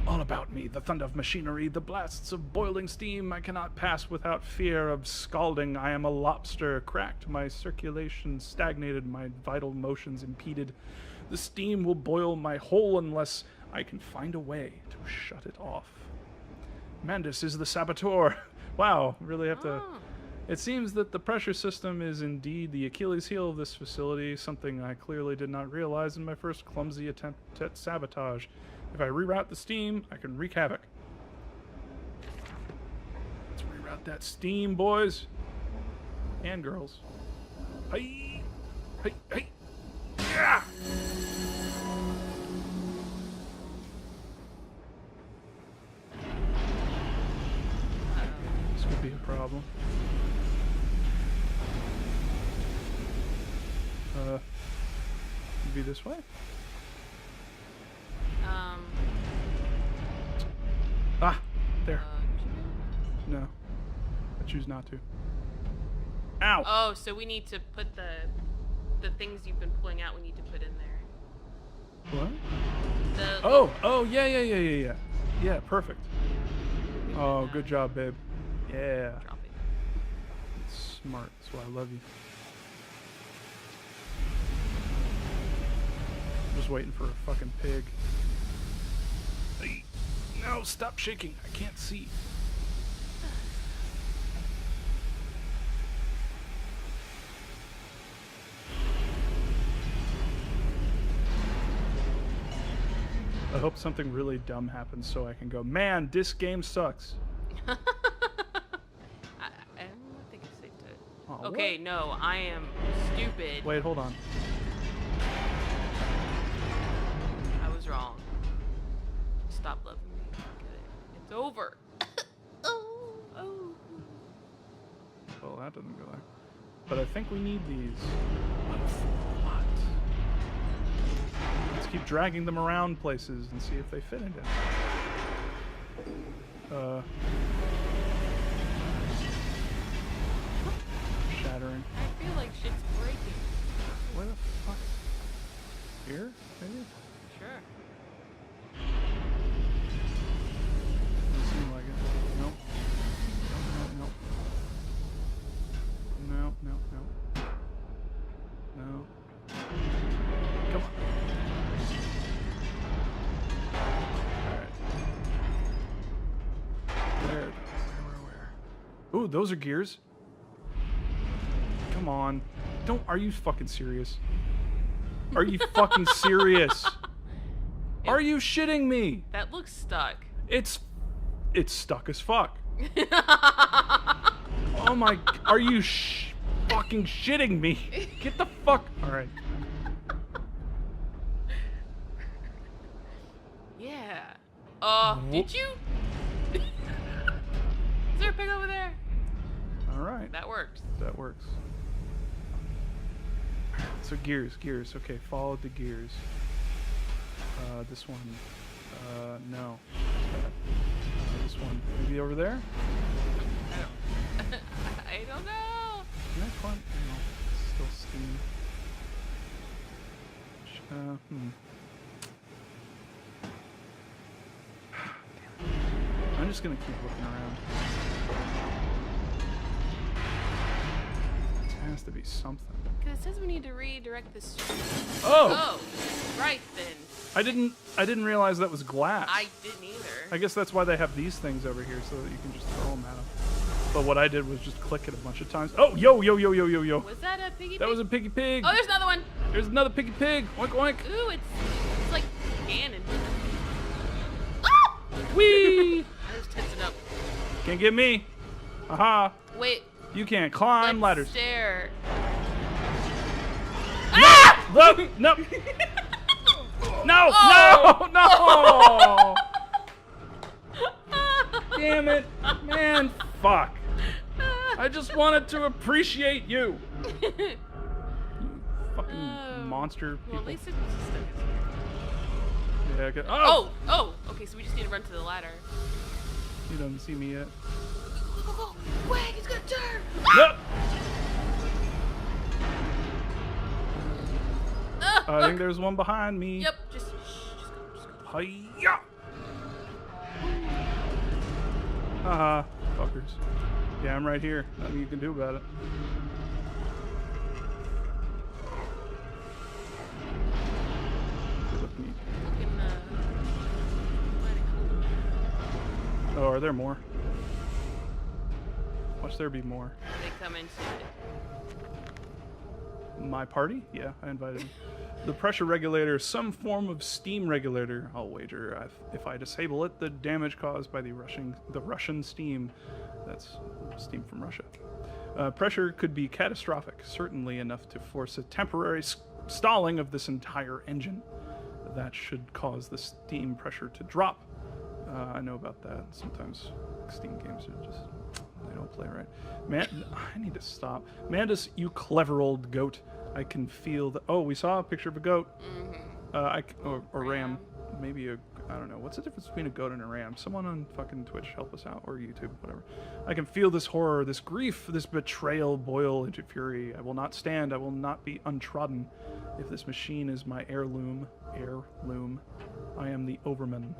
Speaker 1: All about me, the thunder of machinery, the blasts of boiling steam. I cannot pass without fear of scalding. I am a lobster, cracked, my circulation stagnated, my vital motions impeded. The steam will boil my whole unless I can find a way to shut it off. Mandus is the saboteur. Wow, really have to... It seems that the pressure system is indeed the Achilles heel of this facility, something I clearly did not realize in my first clumsy attempt at sabotage. If I reroute the steam, I can wreak havoc. Let's reroute that steam, boys. And girls. Hey! Hey! Hey! Yeah! This could be a problem. Be this way? Ah! There. No. I choose not to. Ow!
Speaker 2: Oh, so we need to put the things you've been pulling out, we need to put in there.
Speaker 1: What? Oh, yeah. Yeah, perfect. Oh, good job, babe. Yeah.
Speaker 2: Drop it.
Speaker 1: It's smart. That's why I love you. Just waiting for a fucking pig. Hey, no, stop shaking. I can't see. I hope something really dumb happens so I can go, man, this game sucks.
Speaker 2: I think it's safe to...
Speaker 1: Oh,
Speaker 2: okay,
Speaker 1: what?
Speaker 2: no, I am stupid.
Speaker 1: Wait, hold on.
Speaker 2: I was wrong. Stop loving me. Get it. It's over. Oh.
Speaker 1: Well, that doesn't go there. But I think we need these. What? Let's keep dragging them around places and see if they fit into it. Shattering.
Speaker 2: I feel like shit's breaking.
Speaker 1: Where the fuck? Here? Maybe?
Speaker 2: Sure.
Speaker 1: Doesn't seem like it. Nope. Nope. No. Come on. Alright. Where? Ooh, those are gears. Come on. Are you fucking serious? Are you fucking serious? Are you shitting me?
Speaker 2: That looks stuck.
Speaker 1: It's stuck as fuck. Oh my, are you fucking shitting me? Get the fuck, alright.
Speaker 2: Yeah. Did you? Is there a pig over there?
Speaker 1: Alright.
Speaker 2: That works.
Speaker 1: That works. Let's So gears. Okay, follow the gears. This one. No. This one. Maybe over there?
Speaker 2: I don't know.
Speaker 1: Can I climb? No. Still steam. I'm just gonna keep looking around. There has to be something.
Speaker 2: Because it says we need to redirect this.
Speaker 1: Oh!
Speaker 2: Oh, right then.
Speaker 1: I didn't realize that was glass.
Speaker 2: I didn't either.
Speaker 1: I guess that's why they have these things over here, so that you can just throw them at them. But what I did was just click it a bunch of times. Oh, yo.
Speaker 2: Was that a piggy pig?
Speaker 1: That was a piggy pig.
Speaker 2: Oh, there's another one.
Speaker 1: There's another piggy pig. Oink, oink.
Speaker 2: Ooh, it's like Ganon.
Speaker 1: Whee!
Speaker 2: I was tensing up.
Speaker 1: Can't get me. Aha.
Speaker 2: Wait.
Speaker 1: You can't climb ladders.
Speaker 2: Stare.
Speaker 1: Look! No! No!
Speaker 2: Oh!
Speaker 1: No! Damn it. Man, fuck. I just wanted to appreciate you. You fucking monster people.
Speaker 2: Well, at least it's stuck.
Speaker 1: Yeah, okay.
Speaker 2: Oh! Okay, so we just need to run to the ladder.
Speaker 1: He doesn't see me yet.
Speaker 2: Go! Wait, he's gonna turn!
Speaker 1: No! I think there's one behind me.
Speaker 2: Yep, just go.
Speaker 1: Hiya! Haha, fuckers. Yeah, I'm right here. Nothing you can do about it. They look neat.
Speaker 2: Looking, mighty cool.
Speaker 1: Oh, are there more? Watch there be more.
Speaker 2: They come into it.
Speaker 1: My party? Yeah, I invited him. The pressure regulator is some form of steam regulator. I'll wager if I disable it, the damage caused by the Russian steam. That's steam from Russia. Pressure could be catastrophic, certainly enough to force a temporary stalling of this entire engine. That should cause the steam pressure to drop. I know about that. Sometimes Steam games are just... they don't play right. Man, I need to stop. Mandus, you clever old goat. I can feel the... Oh, we saw a picture of a goat. Or ram. Maybe a... I don't know. What's the difference between a goat and a ram? Someone on fucking Twitch help us out. Or YouTube, whatever. I can feel this horror, this grief, this betrayal boil into fury. I will not stand. I will not be untrodden. If this machine is my heirloom, I am the overman.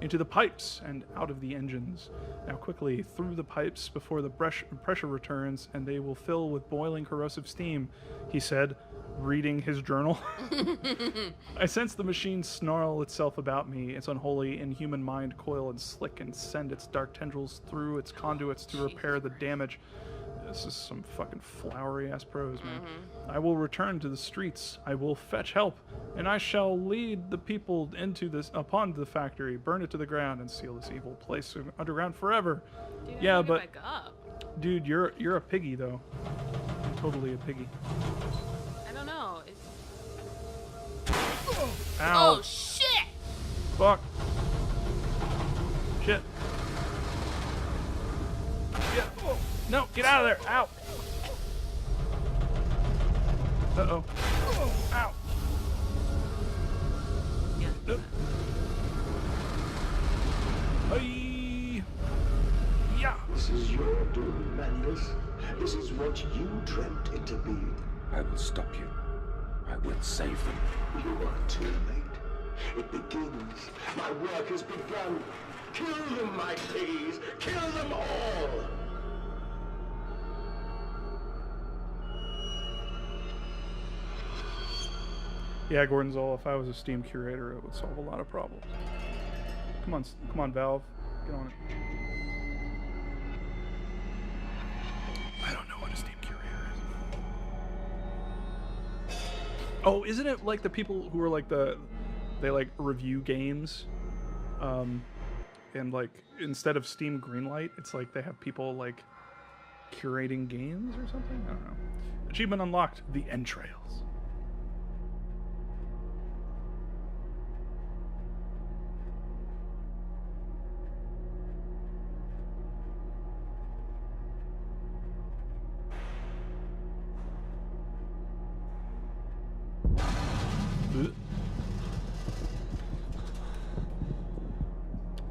Speaker 1: Into the pipes and out of the engines. Now quickly, through the pipes before the pressure returns, and they will fill with boiling corrosive steam, he said, reading his journal. I sense the machine snarl itself about me, its unholy, inhuman mind coil and slick and send its dark tendrils through its conduits to repair the damage. This is some fucking flowery-ass prose, man. I will return to the streets. I will fetch help, and I shall lead the people upon the factory, burn it to the ground, and seal this evil place underground forever.
Speaker 2: Dude,
Speaker 1: yeah,
Speaker 2: I
Speaker 1: but
Speaker 2: get back up.
Speaker 1: dude, you're a piggy though. You're totally a piggy.
Speaker 2: I don't know.
Speaker 1: Ow!
Speaker 2: Oh shit!
Speaker 1: Fuck! Shit! Yeah. Oh. No, get out of there! Ow! Uh-oh. Ow!
Speaker 2: Yeah.
Speaker 1: Nope. Hey! Yeah!
Speaker 3: This is your doing, Mandus. This is what you dreamt it to be.
Speaker 6: I will stop you. I will save them.
Speaker 3: You are too late. It begins. My work has begun. Kill them, my piggies! Kill them all!
Speaker 1: Yeah, Gordon Zoll, if I was a Steam curator, it would solve a lot of problems. Come on, Valve. Get on it. I don't know what a Steam curator is. Oh, isn't it like the people who are like they like review games? And like instead of Steam Greenlight, it's like they have people like curating games or something? I don't know. Achievement unlocked, the entrails. Ugh.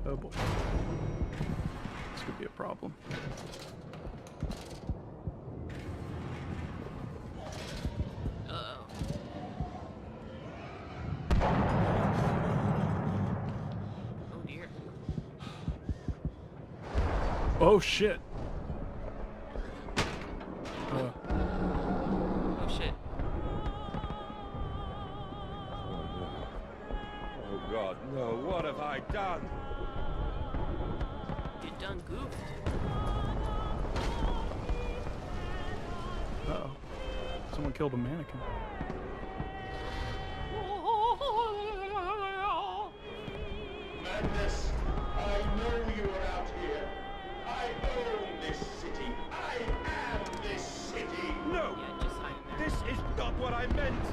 Speaker 1: Oh boy. This could be a problem.
Speaker 2: Uh-oh. Oh dear.
Speaker 1: Oh shit.
Speaker 2: Oh shit.
Speaker 5: Oh God, no! What have I done?
Speaker 2: You done goofed.
Speaker 1: Uh-oh. Someone killed a mannequin.
Speaker 3: Madness, I know you are out here. I own this city. I am this city.
Speaker 5: No!
Speaker 2: Yeah, just hide in there.
Speaker 5: This is not what I meant!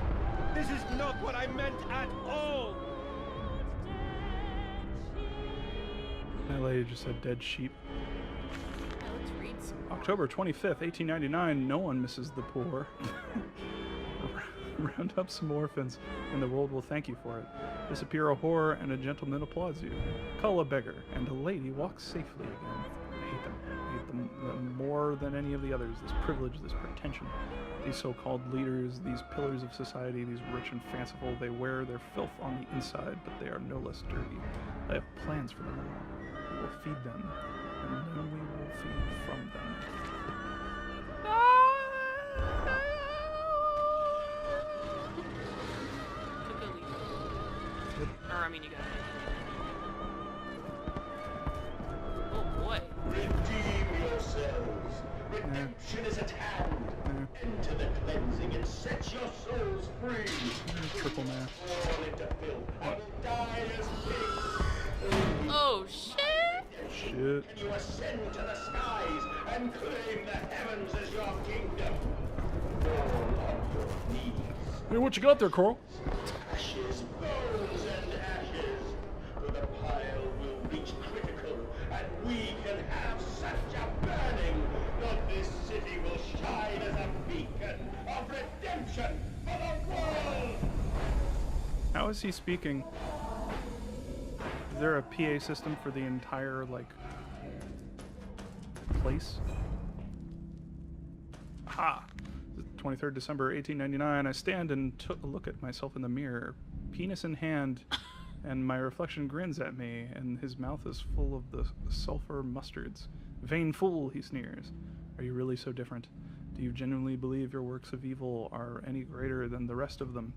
Speaker 5: This is not what I meant at all!
Speaker 1: That lady just said dead sheep.
Speaker 2: Yeah, let's read some more.
Speaker 1: October 25th, 1899. No one misses the poor. Round up some orphans, and the world will thank you for it. Disappear a whore, and a gentleman applauds you. Cull a beggar, and a lady walks safely again. I hate them. I hate them more than any of the others. This privilege, this pretension. These so-called leaders, these pillars of society, these rich and fanciful, they wear their filth on the inside, but they are no less dirty. I have plans for them all. We will feed them, and then we will feed from them.
Speaker 2: Took a leaf. Or, I mean, you got it. Oh boy.
Speaker 3: Redeem yourselves. Redemption is at hand. Enter the cleansing and set your souls free.
Speaker 1: Triple math.
Speaker 3: Fall into filth and will die as pigs.
Speaker 2: Oh shit!
Speaker 1: Shit.
Speaker 3: Can you ascend to the skies and claim the heavens as your kingdom? Fall on your knees.
Speaker 1: Hey, what you got there, Coral?
Speaker 3: Ashes, bones, and ashes. The pile will reach critical, and we can have such a burning that this city will shine as a beacon of redemption for the world.
Speaker 1: How is he speaking? Is there a PA system for the entire, like, place? Aha! 23rd December 1899. I stand and took a look at myself in the mirror, penis in hand, and my reflection grins at me, and his mouth is full of the sulfur mustards. Vain fool, he sneers. Are you really so different? Do you genuinely believe your works of evil are any greater than the rest of them?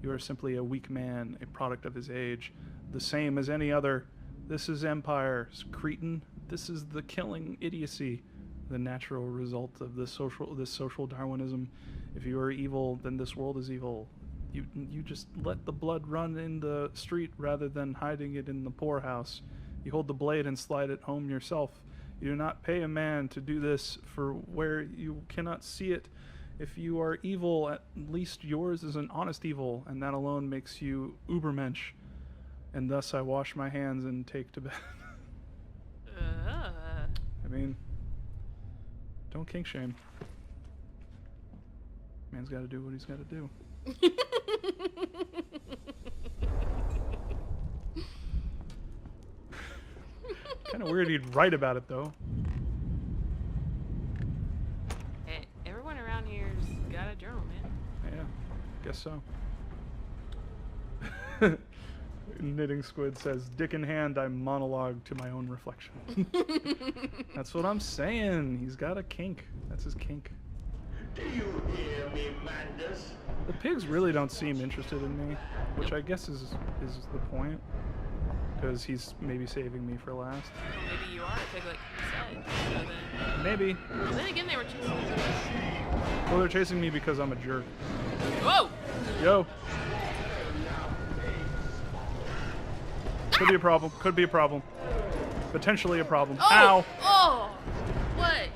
Speaker 1: You are simply a weak man, a product of his age, the same as any other. This is empire, Cretan. This is the killing idiocy, the natural result of this social Darwinism. If you are evil, then this world is evil. You just let the blood run in the street rather than hiding it in the poorhouse. You hold the blade and slide it home yourself. You do not pay a man to do this for where you cannot see it. If you are evil, at least yours is an honest evil, and that alone makes you Ubermensch. And thus I wash my hands and take to bed. I mean, don't kink shame. Man's got to do what he's got to do. Kind of weird he'd write about it, though.
Speaker 2: Hey, everyone around here's got a journal, man.
Speaker 1: Yeah, guess so. Knitting Squid says, dick in hand, I monologue to my own reflection. That's what I'm saying. He's got a kink. That's his kink.
Speaker 3: Do you hear me, Mandus?
Speaker 1: The pigs really don't seem interested in me, which I guess is the point. Because he's maybe saving me for last.
Speaker 2: Well, maybe you are a pig like you said. So then...
Speaker 1: Maybe.
Speaker 2: Well, then again, they were chasing us.
Speaker 1: Well, they're chasing me because I'm a jerk.
Speaker 2: Whoa!
Speaker 1: Yo! Could be a problem. Could be a problem. Potentially a problem.
Speaker 2: Oh!
Speaker 1: Ow!
Speaker 2: Oh! What?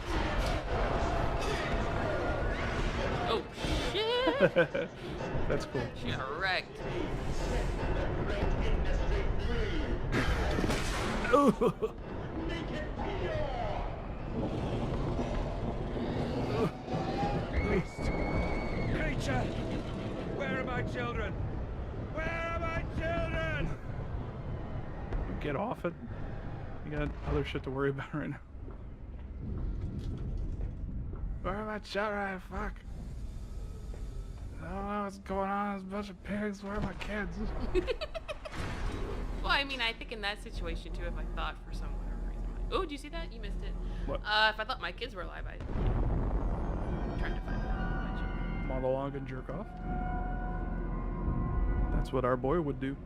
Speaker 2: Oh, shit!
Speaker 1: That's cool.
Speaker 2: She got wrecked.
Speaker 5: Creature! Where my children? Where are my children?
Speaker 1: Get off it. You got other shit to worry about right now. Where are my children? Fuck. I don't know what's going on. There's a bunch of pigs. Where are my kids?
Speaker 2: Well, I mean, I think in that situation too, if I thought for some whatever reason, oh, did you see that? You missed it.
Speaker 1: What?
Speaker 2: If I thought my kids were alive, I'd trying to find my children.
Speaker 1: Monologue and jerk off. That's what our boy would do.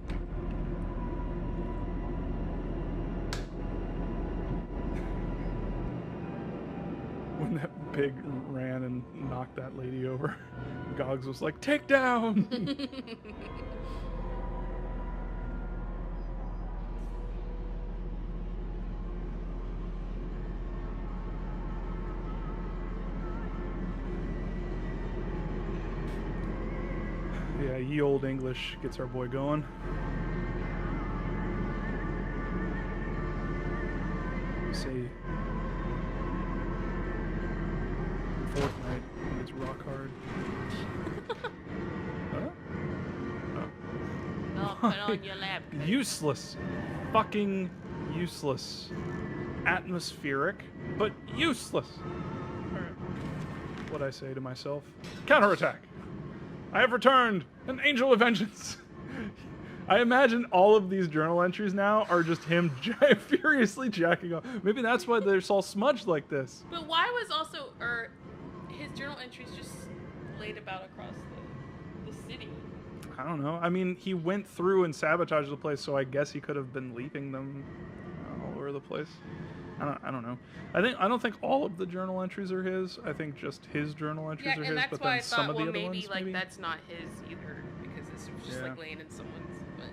Speaker 1: When that pig ran and knocked that lady over, Gogs was like, "Take down!" Yeah, ye old English gets our boy going. See, Fortnite it's rock hard. Huh?
Speaker 2: Oh, put on your lab coat.
Speaker 1: Useless. Fucking useless. Atmospheric, but useless. Alright. What'd I say to myself? Counterattack! I have returned! An angel of vengeance! I imagine all of these journal entries now are just him furiously jacking off. Maybe that's why they're all smudged like this.
Speaker 2: But why was also, his journal entries just laid about across the city?
Speaker 1: I don't know. I mean, he went through and sabotaged the place, so I guess he could have been leaving them all over the place. I don't know. I don't think all of the journal entries are his. I think just his journal entries
Speaker 2: Yeah,
Speaker 1: are
Speaker 2: and
Speaker 1: his.
Speaker 2: that's
Speaker 1: But
Speaker 2: why
Speaker 1: then
Speaker 2: I
Speaker 1: some
Speaker 2: thought,
Speaker 1: of the
Speaker 2: well,
Speaker 1: other
Speaker 2: maybe
Speaker 1: ones,
Speaker 2: like
Speaker 1: maybe.
Speaker 2: that's not his either, because this was just like laying in someone's. But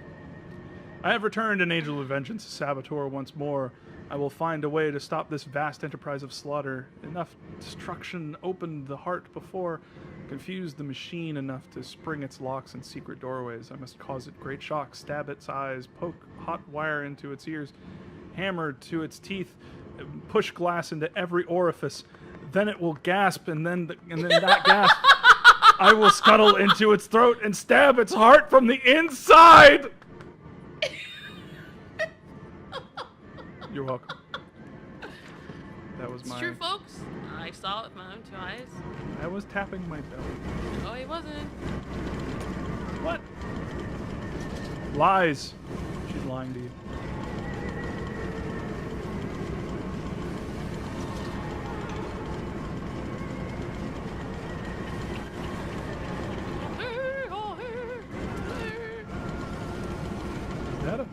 Speaker 1: I have returned an angel of vengeance, saboteur once more. I will find a way to stop this vast enterprise of slaughter. Enough destruction opened the heart before, confused the machine enough to spring its locks and secret doorways. I must cause it great shock, stab its eyes, poke hot wire into its ears, hammer to its teeth, push glass into every orifice. Then it will gasp, and then that gasp, I will scuttle into its throat and stab its heart from the inside. You're welcome. That was
Speaker 2: it's
Speaker 1: my.
Speaker 2: true, folks. I saw it with my own two eyes.
Speaker 1: I was tapping my belly.
Speaker 2: Oh, he wasn't.
Speaker 1: What? Lies. She's lying to you. Is that a? No.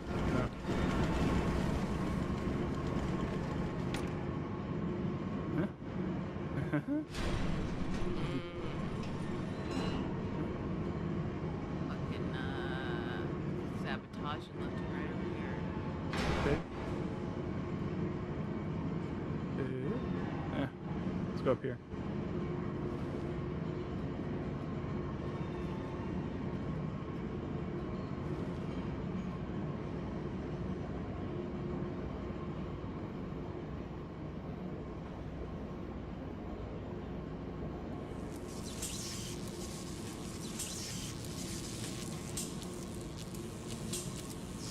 Speaker 1: Huh?
Speaker 2: Fucking sabotage and left and right over here.
Speaker 1: Okay. Let's go up here.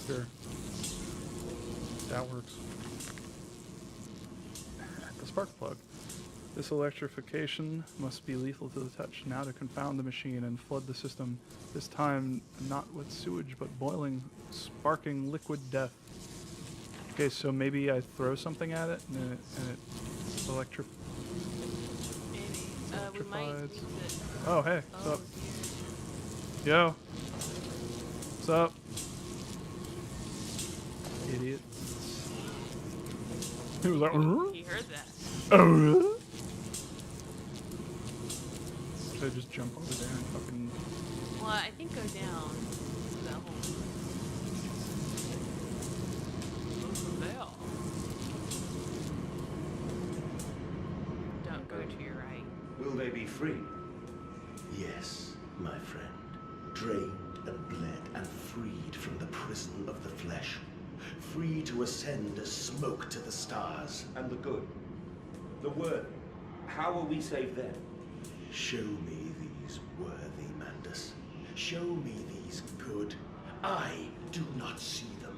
Speaker 1: Sure. That works. At the spark plug. This electrification must be lethal to the touch. Now to confound the machine and flood the system. This time not with sewage, but boiling, sparking liquid death. Okay, so maybe I throw something at it and it
Speaker 2: Maybe. We might
Speaker 1: electrifies.
Speaker 2: use it.
Speaker 1: Oh, hey, what's up?
Speaker 2: Here.
Speaker 1: Yo. What's up? Idiot. He was like,
Speaker 2: He heard that.
Speaker 1: Should I just jump over there and fucking...
Speaker 2: Well, I think go down to that hole. There. Don't go to your right.
Speaker 3: Will they be free? Yes, my friend. Drained and bled and freed from the prison of the flesh. Free to ascend as smoke to the stars.
Speaker 4: And the good, the worthy, how will we save them?
Speaker 3: Show me these worthy Mandus. Show me these good. I do not see them.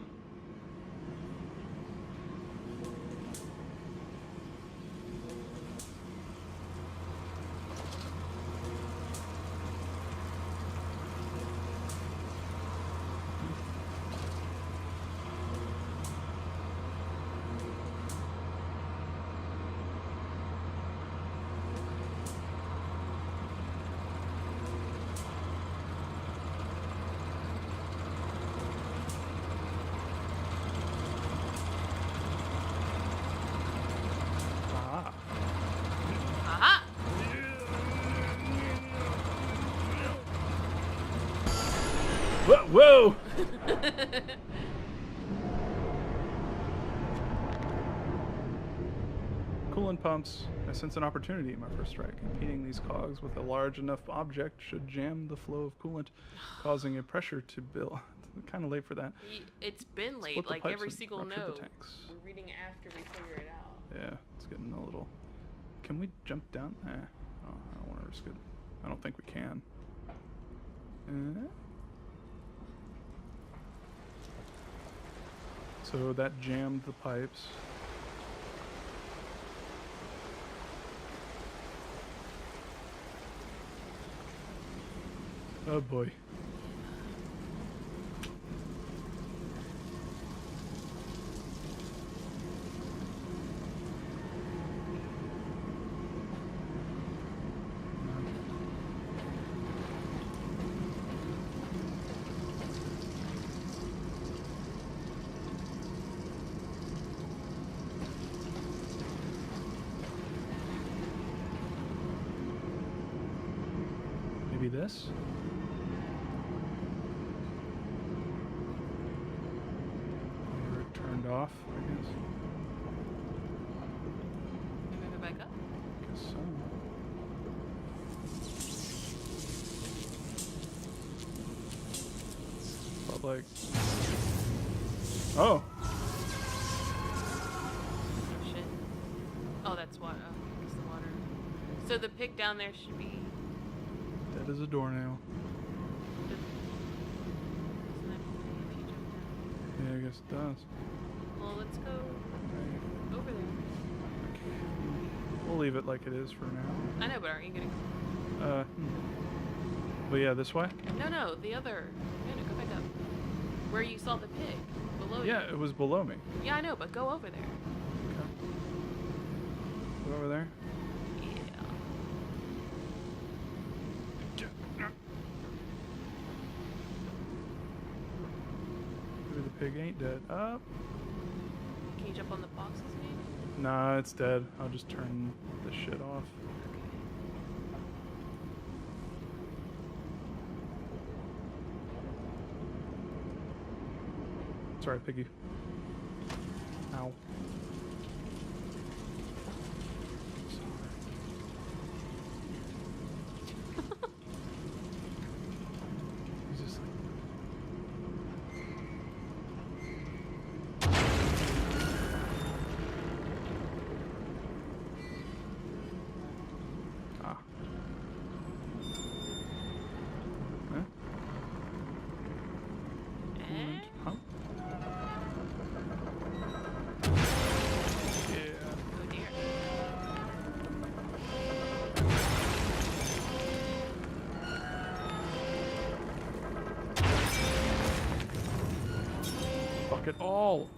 Speaker 1: Ah.
Speaker 2: Aha!
Speaker 1: Whoa! Coolant pumps. I sense an opportunity in my first strike. Impeding these cogs with a large enough object should jam the flow of coolant, causing a pressure to build. Kind of late for that.
Speaker 2: It's been late,
Speaker 1: Split the
Speaker 2: like
Speaker 1: pipes
Speaker 2: every
Speaker 1: and
Speaker 2: single
Speaker 1: rupture the
Speaker 2: note.
Speaker 1: tanks.
Speaker 2: We're reading after we figure it out.
Speaker 1: Yeah, it's getting a little. Can we jump down? Oh, I don't want to risk it. I don't think we can. So that jammed the pipes. Oh boy. Maybe this? Or it turned off, I guess.
Speaker 2: Can we move it back up?
Speaker 1: Guess so. Felt like. Oh!
Speaker 2: Oh shit. Oh, that's water. Oh, it's the water. So the pig down there should be.
Speaker 1: Dead as a doornail.
Speaker 2: Isn't that if you jump down?
Speaker 1: Yeah, I guess it does.
Speaker 2: Well, let's go over there.
Speaker 1: We'll leave it like it is for now.
Speaker 2: I know, but aren't you gonna?
Speaker 1: But yeah, this way?
Speaker 2: No, the other. No, go back up. Where you saw the pig below you.
Speaker 1: Yeah, it was below me.
Speaker 2: Yeah, I know, but go over there.
Speaker 1: Okay. Go over there.
Speaker 2: Yeah.
Speaker 1: Maybe the pig ain't dead. Up.
Speaker 2: Can you jump on the boxes, maybe?
Speaker 1: Nah, it's dead. I'll just turn this shit off. Sorry, piggy. Ow. He's just like... Ah. Huh?
Speaker 2: Eh?
Speaker 1: Huh? Yeah.
Speaker 2: Oh dear.
Speaker 1: Fuck it all.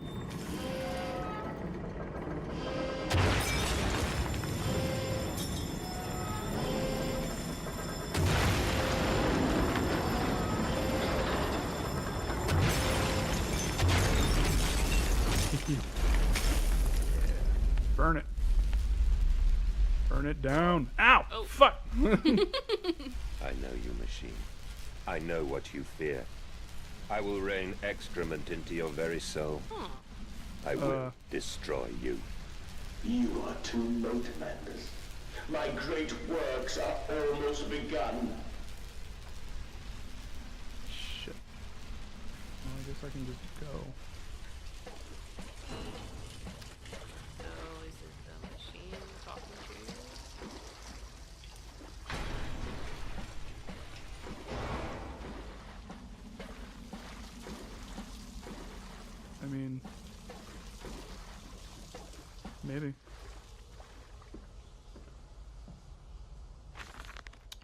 Speaker 1: Burn it. Burn it down. Ow!
Speaker 2: Oh.
Speaker 1: Fuck!
Speaker 6: I know you, machine. I know what you fear. I will rain excrement into your very soul. I will destroy you.
Speaker 3: You are too late, Mandus. My great works are almost begun.
Speaker 1: Shit. Well, I guess I can just go.
Speaker 2: So is it the machine talking to you?
Speaker 1: Maybe.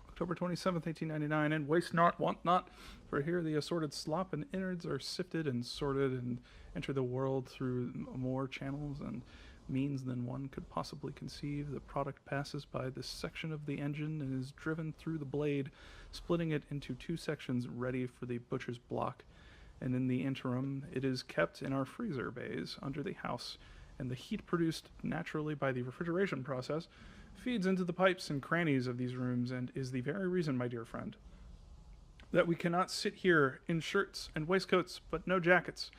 Speaker 1: October 27th, 1899, and waste not, want not, for here the assorted slop and innards are sifted and sorted and enter the world through more channels and means than one could possibly conceive. The product passes by this section of the engine and is driven through the blade, splitting it into two sections ready for the butcher's block. And in the interim, it is kept in our freezer bays under the house, and the heat produced naturally by the refrigeration process feeds into the pipes and crannies of these rooms, and is the very reason, my dear friend, that we cannot sit here in shirts and waistcoats, but no jackets,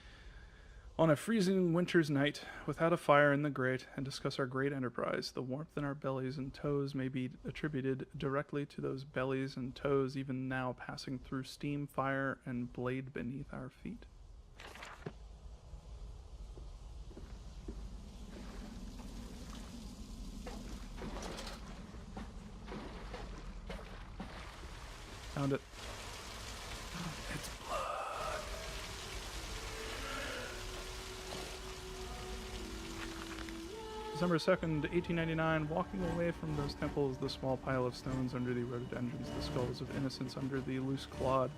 Speaker 1: on a freezing winter's night, without a fire in the grate, and discuss our great enterprise. The warmth in our bellies and toes may be attributed directly to those bellies and toes even now passing through steam, fire, and blade beneath our feet. Found it. It's blood. December 2nd, 1899, walking away from those temples, the small pile of stones under the eroded engines, the skulls of innocents under the loose clawed,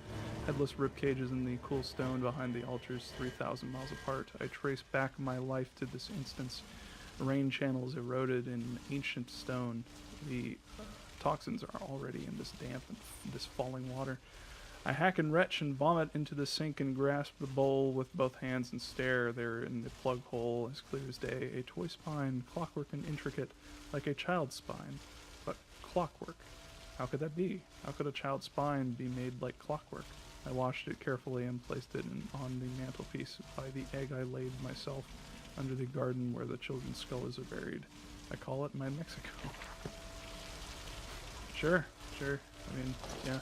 Speaker 1: headless rib cages in the cool stone behind the altars 3,000 miles apart. I trace back my life to this instance. Rain channels eroded in ancient stone. The toxins are already in this damp and this falling water. I hack and retch and vomit into the sink and grasp the bowl with both hands and stare there in the plug hole as clear as day. A toy spine, clockwork and intricate, like a child's spine, but clockwork. How could that be? How could a child's spine be made like clockwork? I washed it carefully and placed it on the mantelpiece by the egg I laid myself under the garden where the children's skulls are buried. I call it my Mexico. Sure. I mean, yeah.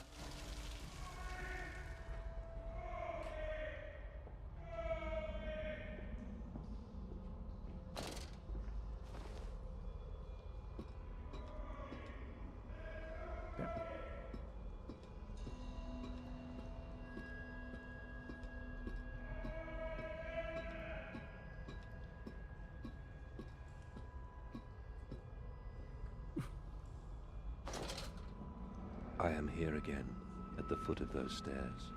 Speaker 6: I am here again, at the foot of those stairs,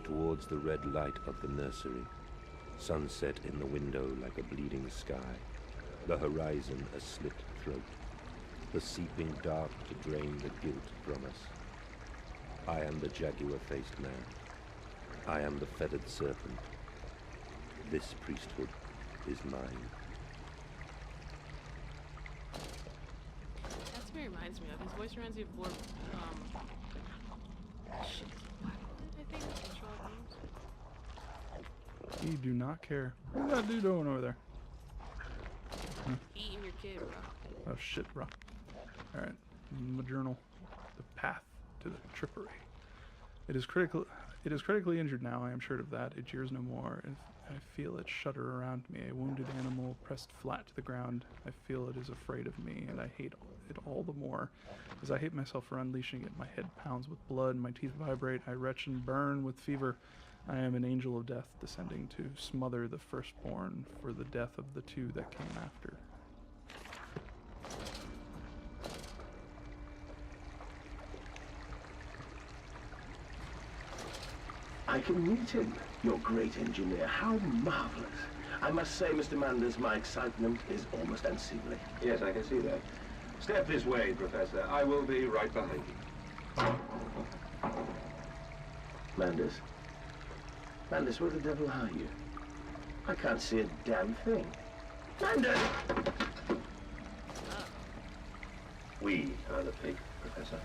Speaker 6: towards the red light of the nursery, sunset in the window like a bleeding sky, the horizon a slit throat, the seeping dark to drain the guilt from us. I am the jaguar-faced man. I am the feathered serpent. This priesthood is mine.
Speaker 2: That's what he reminds me of. His voice reminds me of Lord, shit, I think that's what Sherlock Holmes.
Speaker 1: We do not care. What's that dude doing over there?
Speaker 2: Eating your kid, bro.
Speaker 1: Oh shit, bro. Alright. My journal. The path to the trippery. It is critically injured now, I am sure of that. It jeers no more. I feel it shudder around me, a wounded animal pressed flat to the ground. I feel it is afraid of me, and I hate it all the more. As I hate myself for unleashing it, my head pounds with blood, my teeth vibrate, I retch and burn with fever. I am an angel of death, descending to smother the firstborn for the death of the two that came after.
Speaker 3: I can meet him, your great engineer. How marvelous. I must say, Mr. Manders, my excitement is almost unseemly.
Speaker 4: Yes, I can see that. Step this way, Professor. I will be right behind you.
Speaker 3: Manders? Manders, where the devil are you? I can't see a damn thing. Manders!
Speaker 4: We are the pig, Professor.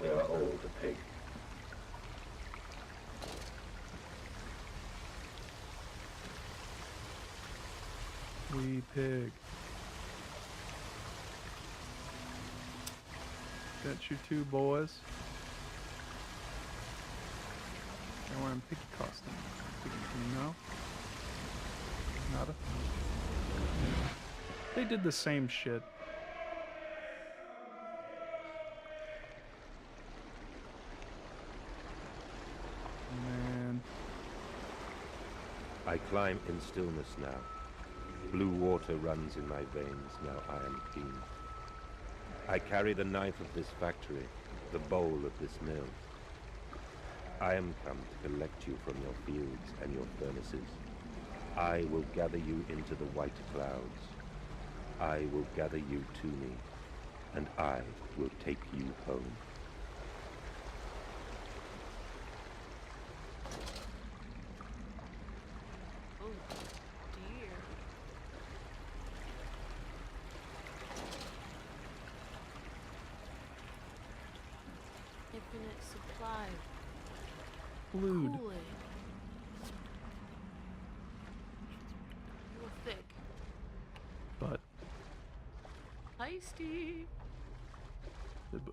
Speaker 4: We are all the pig.
Speaker 1: We pig. Got you two boys. They're wearing piggy costume. No? Nada? They did the same shit. Man.
Speaker 6: I climb in stillness now, Blue water runs in my veins, now I am clean. I carry the knife of this factory, the bowl of this mill. I am come to collect you from your fields and your furnaces. I will gather you into the white clouds. I will gather you to me, and I will take you home.
Speaker 2: Oh, dear. Infinite supply.
Speaker 1: Blued.
Speaker 2: Kool-Aid. Real thick.
Speaker 1: But,
Speaker 2: Heisty.
Speaker 1: good boy.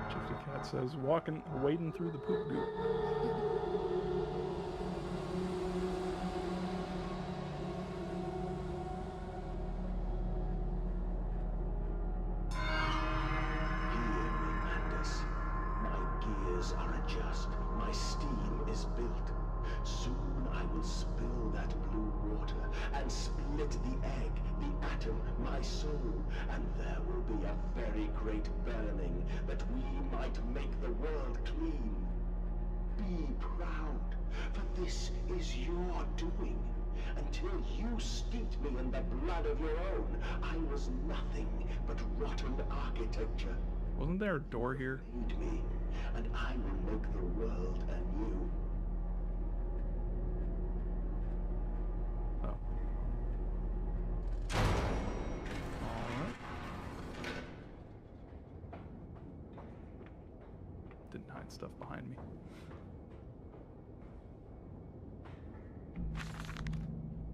Speaker 1: Shifty Cat says, wading through the poop goop.
Speaker 3: Hear me, Mandus. My gears are adjust. My steam is built. Soon I will spill that blue water and split the egg, the atom, my soul, and there will be a very great burning that we might make the world clean. Be proud, for this is your doing. Until you steeped me in the blood of your own, I was nothing but rotten architecture.
Speaker 1: Wasn't there a door here?
Speaker 3: Lead me, and I will make the world anew.
Speaker 1: Oh. Alright. Didn't hide stuff behind me.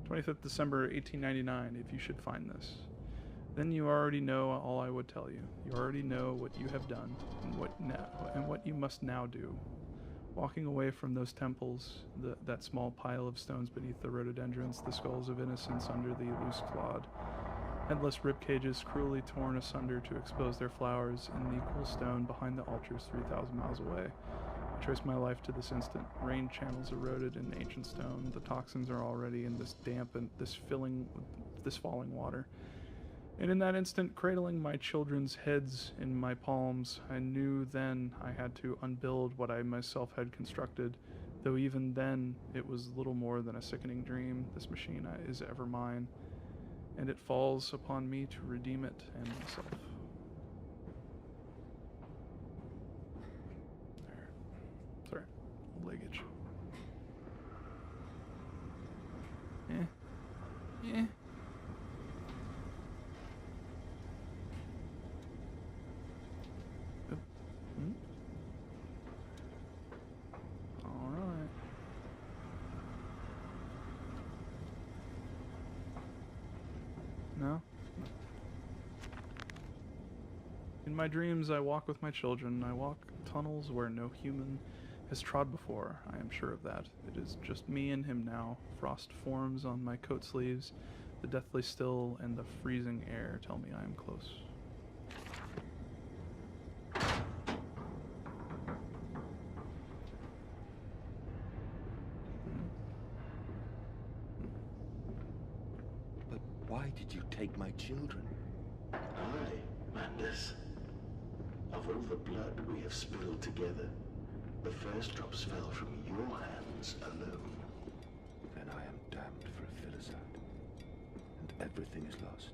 Speaker 1: 25th December 1899, if you should find this. Then you already know all I would tell you. You already know what you have done and what you must now do. Walking away from those temples, that small pile of stones beneath the rhododendrons, the skulls of innocents under the loose clod, headless rib cages cruelly torn asunder to expose their flowers in the cool stone behind the altars 3,000 miles away. I trace my life to this instant. Rain channels eroded in ancient stone. The toxins are already in this damp and this falling water. And in that instant, cradling my children's heads in my palms, I knew then I had to unbuild what I myself had constructed, though even then it was little more than a sickening dream. This machine is ever mine, and it falls upon me to redeem it and myself. There. Sorry, leggage. Yeah. Alright. No? In my dreams, I walk with my children. I walk tunnels where no human has trod before. I am sure of that. It is just me and him now. Frost forms on my coat sleeves. The deathly still and the freezing air tell me I am close.
Speaker 8: But why did you take my children?
Speaker 3: Aye, Mandus. Of all the blood we have spilled together, the first drops fell from your hands alone.
Speaker 8: Then I am damned for a filicide. And everything is lost.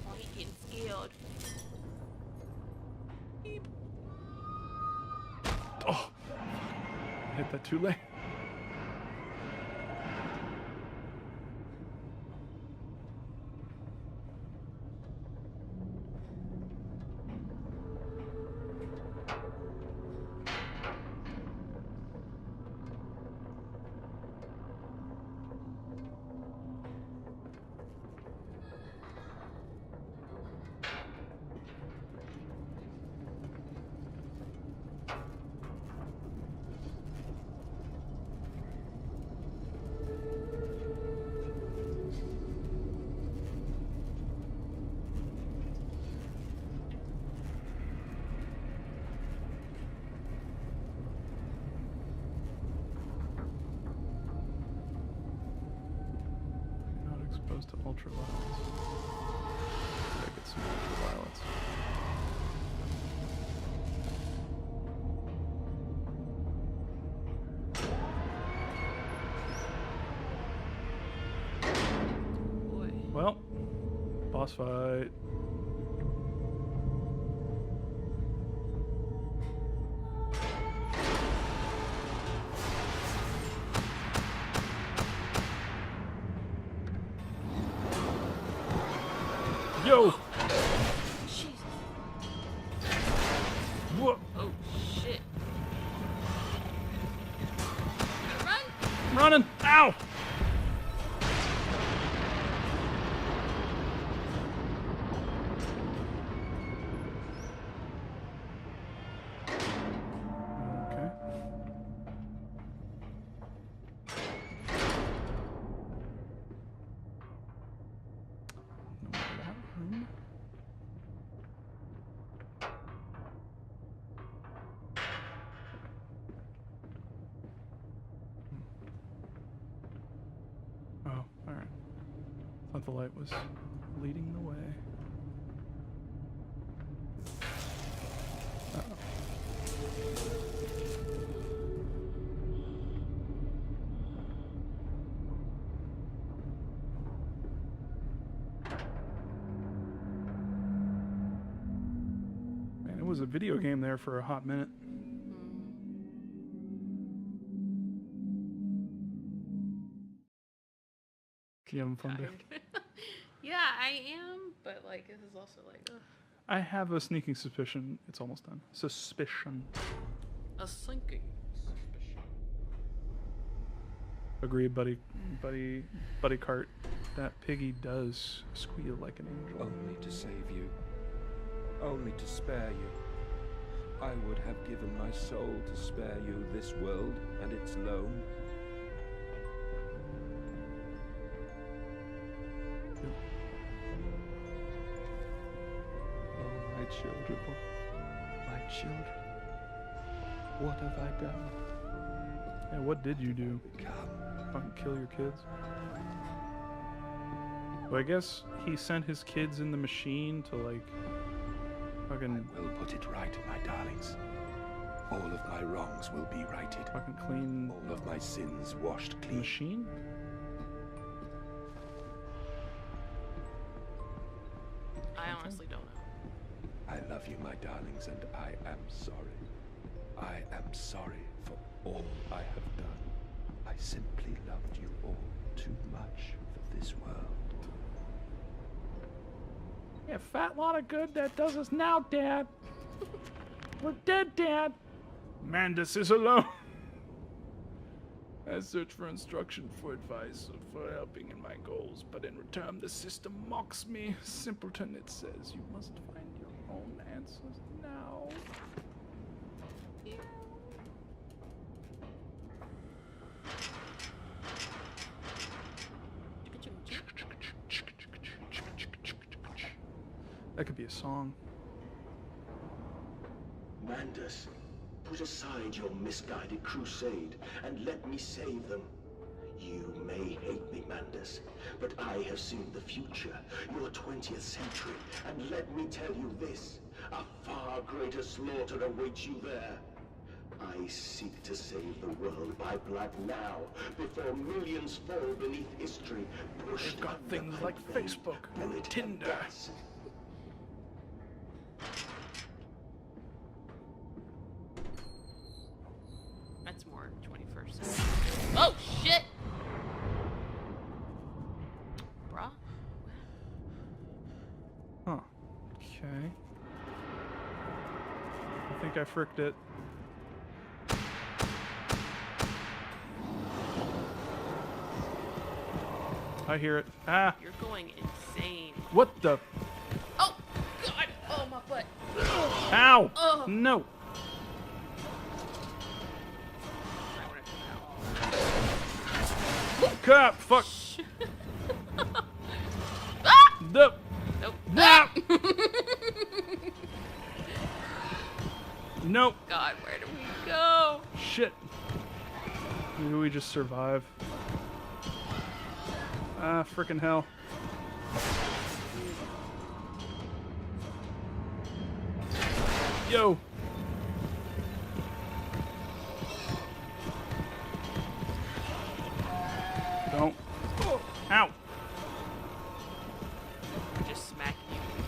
Speaker 2: Oh, he getting scared. Beep.
Speaker 1: Oh! I hit that too late. Ultraviolence. Gotta get some ultraviolence.
Speaker 2: Boy.
Speaker 1: Well, boss fight. Yo!
Speaker 2: Jesus.
Speaker 1: What?
Speaker 2: Oh shit. Run!
Speaker 1: I'm running! Ow! Okay. No more of that room. Oh, alright. Thought the light was leading the way. Uh-oh. Man, it was a video game there for a hot minute. You having fun, Dave?
Speaker 2: Tired. Yeah, I am, but like this is also like ugh,
Speaker 1: I have a sneaking suspicion it's almost done. Suspicion.
Speaker 2: a sinking suspicion.
Speaker 1: Agreed, buddy cart. That piggy does squeal like an angel.
Speaker 5: Only to save you. Only to spare you. I would have given my soul to spare you this world and its loam. Oh, my children. My children. What have I done?
Speaker 1: Yeah, what did you do?
Speaker 5: Become.
Speaker 1: Fucking kill your kids? Well, I guess he sent his kids in the machine to like fucking
Speaker 8: We'll put it right, my darlings. All of my wrongs will be righted.
Speaker 1: fucking clean
Speaker 8: All of my sins washed
Speaker 1: the
Speaker 8: clean.
Speaker 1: machine.
Speaker 2: I honestly don't know.
Speaker 8: I love you, my darlings, and I am sorry. I am sorry for all I have done. I simply loved you all too much for this world.
Speaker 1: Yeah, fat lot of good that does us now, Dad. We're dead, Dad. Mandus is alone. I search for instruction, for advice, for helping in my goals, but in return the system mocks me. Simpleton, it says, you must find your own answers now. That could be a song.
Speaker 3: Mandus, put aside your misguided crusade and let me save them. You may hate me, Mandus, but I have seen the future, your 20th century, and let me tell you this, a far greater slaughter awaits you there. I seek to save the world by blood now, before millions fall beneath history, pushed
Speaker 1: They've got
Speaker 3: under
Speaker 1: things like
Speaker 3: pain,
Speaker 1: Facebook and
Speaker 3: bullet
Speaker 1: Tinder.
Speaker 3: gas.
Speaker 2: That's more 21st century. Oh shit! Bruh?
Speaker 1: Huh. Okay. I think I fricked it. I hear it. Ah!
Speaker 2: You're going insane.
Speaker 1: What the?
Speaker 2: Oh god! Oh my butt.
Speaker 1: Ow!
Speaker 2: Oh.
Speaker 1: No!
Speaker 2: I wanna come out.
Speaker 1: Crap! Fuck!
Speaker 2: Ah!
Speaker 1: Nope!
Speaker 2: Nope.
Speaker 1: Nope! Nope!
Speaker 2: God, where do we go?
Speaker 1: Shit! Maybe we just survive. Ah, frickin' hell. Yo! Don't. Ow!
Speaker 2: We're just smacking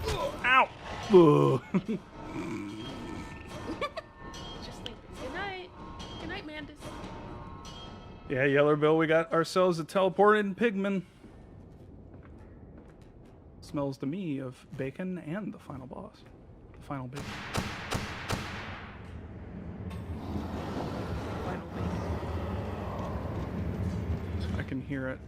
Speaker 2: you.
Speaker 1: Ow! Ugh.
Speaker 2: Just sleeping. Good night. Good night, Mandus.
Speaker 1: Yeah, Yeller Bill, we got ourselves a teleported pigman. Smells to me of bacon and the final boss. The final bacon.
Speaker 2: Final bacon.
Speaker 1: I can hear it.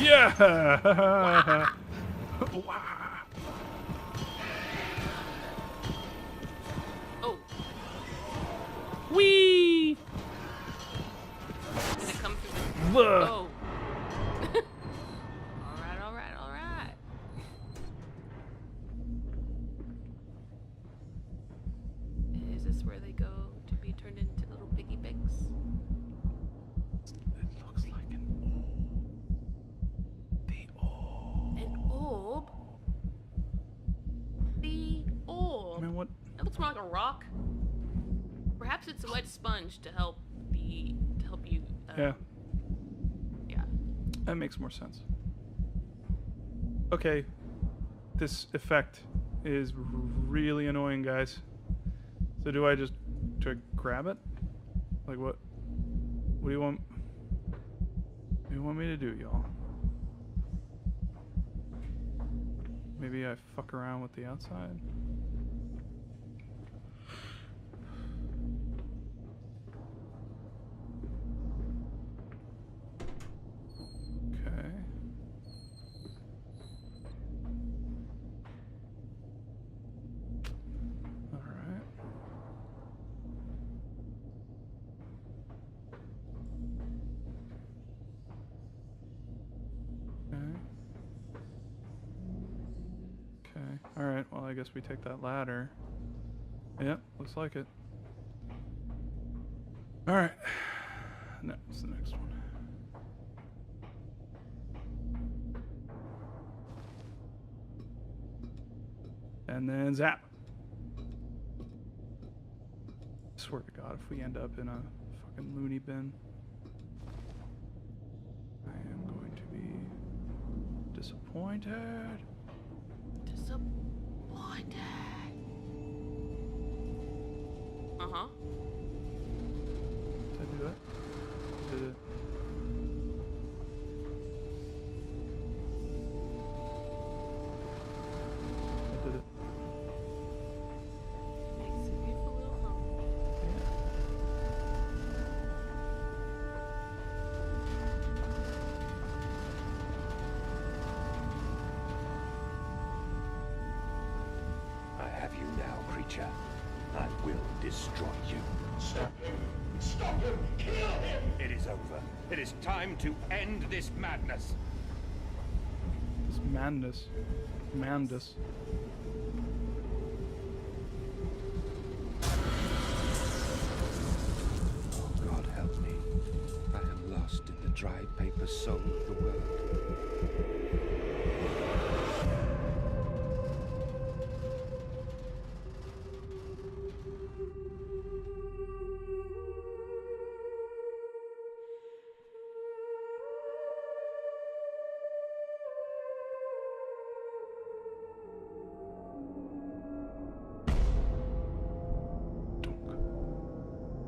Speaker 1: Yeah! Wow.
Speaker 2: Oh,
Speaker 1: Whee!
Speaker 2: did it come through the...
Speaker 1: Ugh.
Speaker 2: Oh. Alright, alright, alright. Is this where they go to be turned into little piggy pigs?
Speaker 1: It looks like an orb.
Speaker 2: An orb? The orb.
Speaker 1: I mean, what?
Speaker 2: That looks more like a rock. Perhaps it's a wet sponge to help you.
Speaker 1: Yeah,
Speaker 2: Yeah.
Speaker 1: that makes more sense. Okay, this effect is really annoying, guys. So do I grab it? Like what? What do you want? What do you want me to do, y'all? Maybe I fuck around with the outside. Okay. All right. Okay. All right. Well, I guess we take that ladder. Yep. Looks like it. All right. No, it's the next one. And then zap. I swear to God, if we end up in a fucking loony bin, I am going to be disappointed.
Speaker 2: Disappointed. Uh-huh.
Speaker 1: Did I do that? Did it? I did it.
Speaker 2: Makes a beautiful little home.
Speaker 8: I have you now, creature. I will destroy you.
Speaker 3: Stop him! Stop him! Kill him!
Speaker 5: It is over. It is time to end this madness.
Speaker 1: This madness. Mandus.
Speaker 8: Oh, God help me. I am lost in the dry paper soul of the world.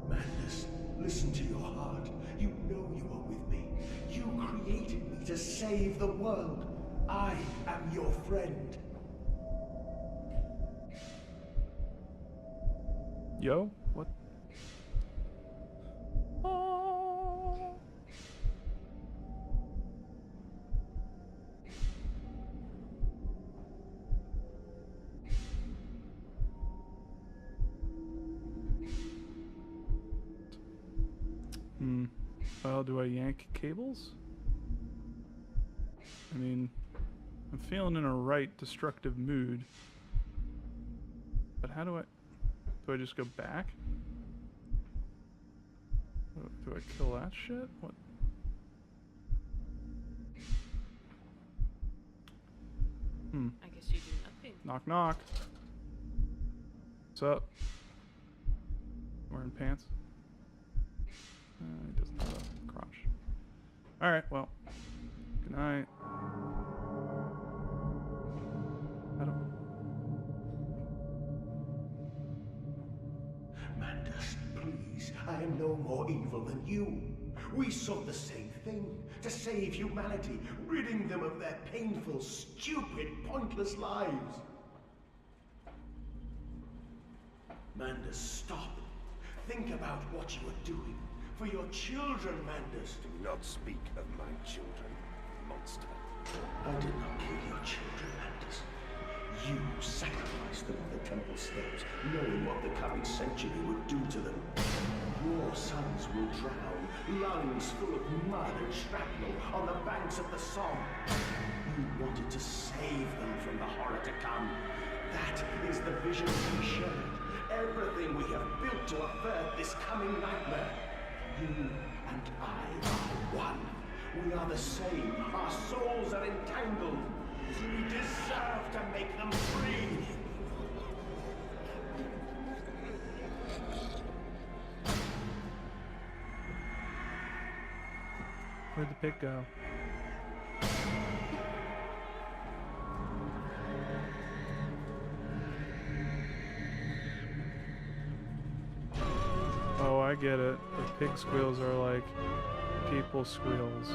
Speaker 3: Madness, listen to your heart. You know you are with me. You created me to save the world. I am your friend.
Speaker 1: Yo? What? Oh. Well, do I yank cables? I mean, I'm feeling in a right destructive mood. But how do I... Do I just go back? Do I kill that shit? What?
Speaker 2: I guess you do nothing.
Speaker 1: Knock, knock. What's up? Wearing pants? He doesn't have a crotch. Alright, well. Good night. I don't...
Speaker 3: Mandus, please, I am no more evil than you. We sought the same thing, to save humanity, ridding them of their painful, stupid, pointless lives. Mandus, stop. Think about what you are doing. For your children, Mandus.
Speaker 8: Do not speak of my children, monster.
Speaker 3: I did not kill your children, Mandus. You sacrificed them on the temple steps, knowing what the coming century would do to them. Your sons will drown, lungs full of mud and shrapnel, on the banks of the Somme. You wanted to save them from the horror to come. That is the vision we shared. Everything we have built to avert this coming nightmare. You and I are one. We are the same. Our souls are entangled. We deserve to make them free.
Speaker 1: Where'd the pig go? Oh, I get it. The pig squeals are like people squeals.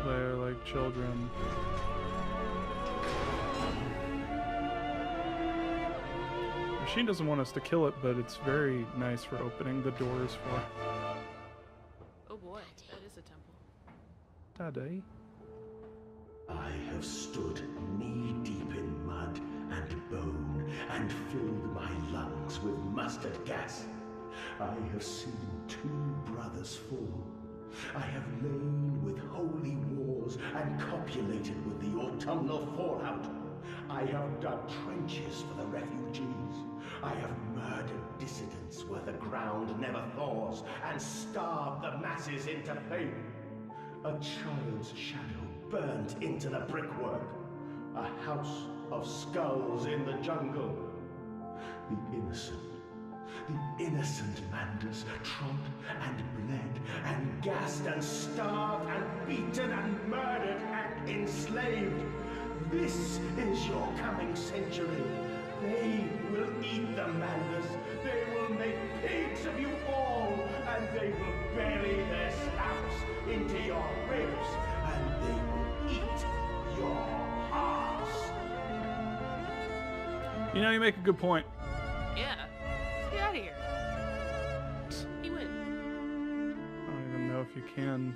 Speaker 1: They're like children. Machine doesn't want us to kill it, but it's very nice for opening the doors for.
Speaker 2: Oh boy, that is a temple.
Speaker 1: Daddy.
Speaker 3: I have stood knee-deep in mud and bone and filled my lungs with mustard gas. I have seen 2 brothers fall. I have lain with holy wars and copulated with the autumnal fallout. I have dug trenches for the refugees. I have murdered dissidents where the ground never thaws and starved the masses into pain. A child's shadow burnt into the brickwork. A house of skulls in the jungle. The innocent Mandus trod and bled and gassed and starved and beaten and murdered and enslaved. This is your coming century. They will eat the Mandus. They will make pigs of you all, and they will bury their snouts into your ribs, and they will eat your hearts.
Speaker 1: You know, you make a good point.
Speaker 2: Yeah. Let's get out of here. He wins.
Speaker 1: I don't even know if you can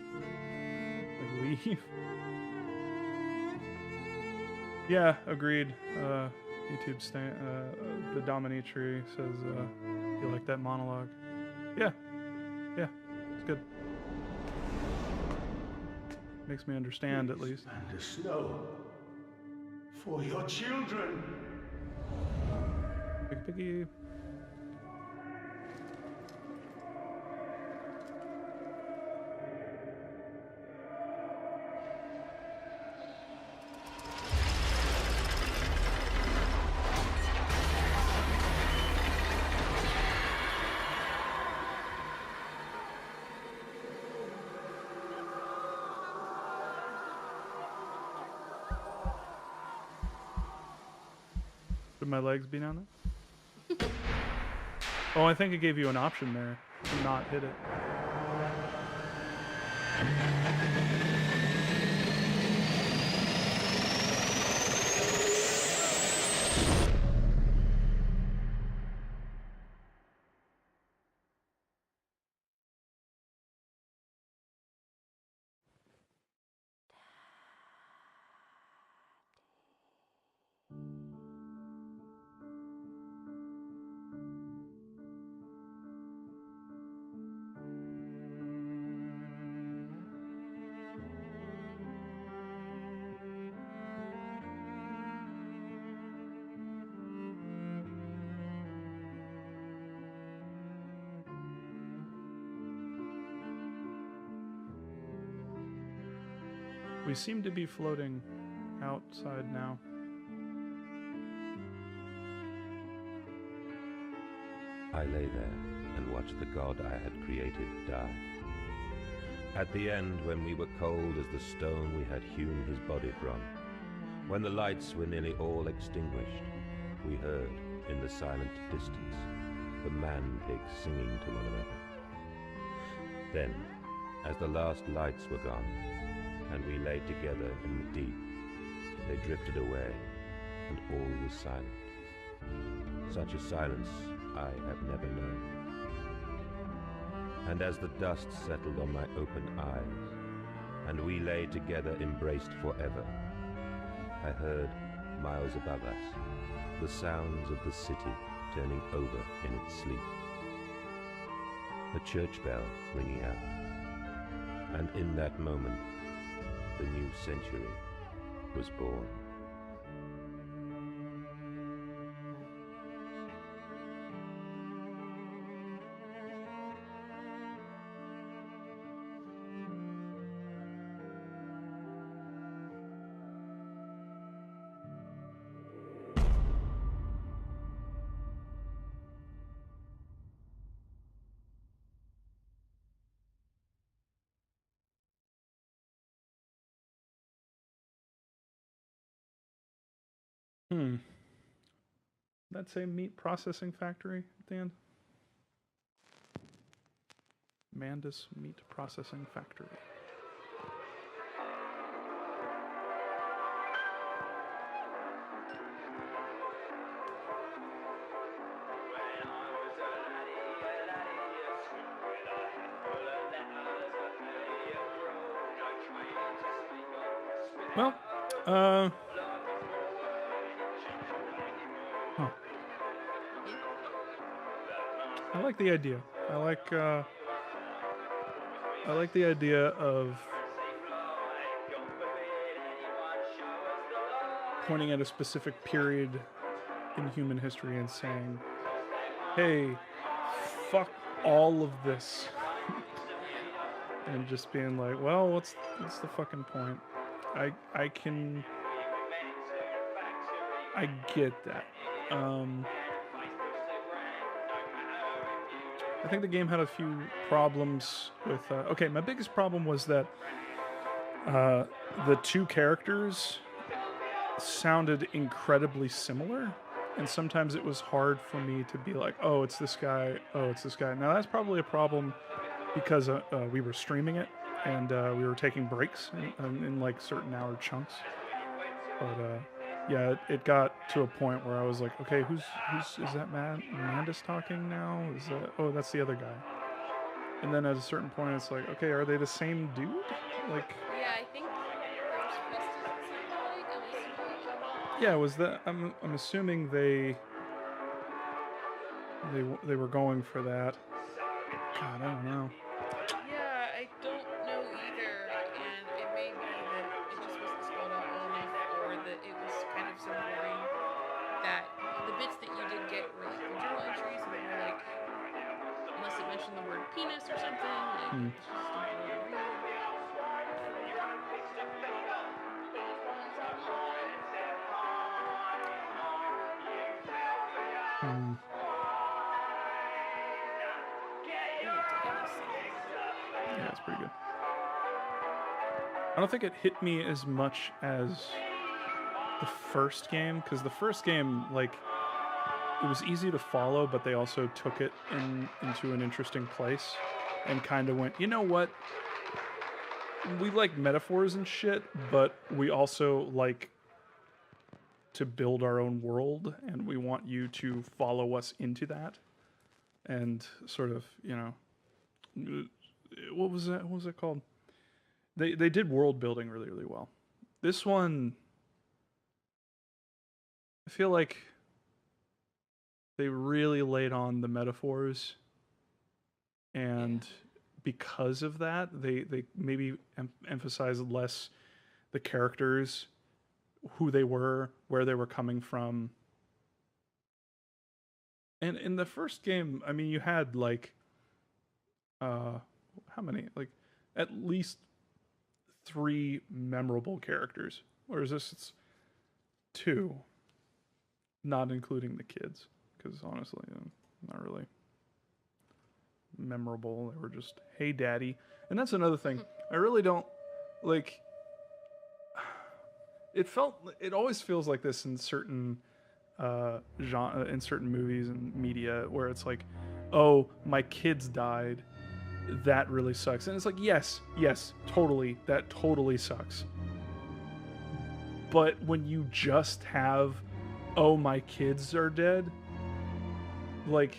Speaker 1: like leave. Yeah, agreed. YouTube the Dominatrix says you like that monologue. Yeah, it's good. Makes me understand at least.
Speaker 3: Mandus, no. For your children.
Speaker 1: Big piggy. Should my legs be down there? Oh, I think it gave you an option there to not hit it. We seem to be floating outside now.
Speaker 6: I lay there and watched the god I had created die. At the end, when we were cold as the stone we had hewn his body from, when the lights were nearly all extinguished, we heard, in the silent distance, the man-pigs singing to one another. Then, as the last lights were gone, and we lay together in the deep, they drifted away, and all was silent. Such a silence I have never known. And as the dust settled on my open eyes, and we lay together embraced forever, I heard, miles above us, the sounds of the city turning over in its sleep. A church bell ringing out, and in that moment, the new century was born.
Speaker 1: That say meat processing factory at the end? Mandus Meat Processing Factory. Well, huh. I like the idea. I like the idea of pointing at a specific period in human history and saying, "Hey, fuck all of this," and just being like, "Well, what's the fucking point?" I get that. I think the game had a few problems with. Okay, my biggest problem was that the two characters sounded incredibly similar, and sometimes it was hard for me to be like, "Oh, it's this guy. Oh, it's this guy." Now that's probably a problem because we were streaming it and we were taking breaks in like certain hour chunks. But yeah, it got to a point where I was like, okay, who's is that Mandus talking now? Is that, oh, that's the other guy. And then at a certain point, it's like, okay, are they the same dude? Like,
Speaker 2: Yeah, I think they're supposed to sound like, at least
Speaker 1: yeah, was that? I'm assuming they were going for that. God, I don't know.
Speaker 2: Yeah, I don't know either, and it may be that it just wasn't spelled out well enough, or that it was kind of so boring that the bits that you did get were like journal entries, and they were like, unless it mentioned the word penis or something, like, it's just a little weird.
Speaker 1: Yeah, it's pretty good. I don't think it hit me as much as the first game, because the first game, like, it was easy to follow, but they also took it into an interesting place and kind of went, you know what? We like metaphors and shit, but we also like to build our own world, and we want you to follow us into that. And sort of, you know, what was that? What was it called? They did world building really, really well. This one, I feel like they really laid on the metaphors, and because of that, they maybe emphasized less the characters, who they were, where they were coming from. And in the first game, I mean, you had like, how many? Like, at least 3 memorable characters. Whereas this, it's 2, not including the kids, because honestly, not really memorable. They were just, hey, daddy. And that's another thing. I really don't, like, it always feels like this in certain genre, in certain movies and media, where it's like, oh, my kids died. That really sucks. And it's like, yes, totally. That totally sucks. But when you just have, oh, my kids are dead, like,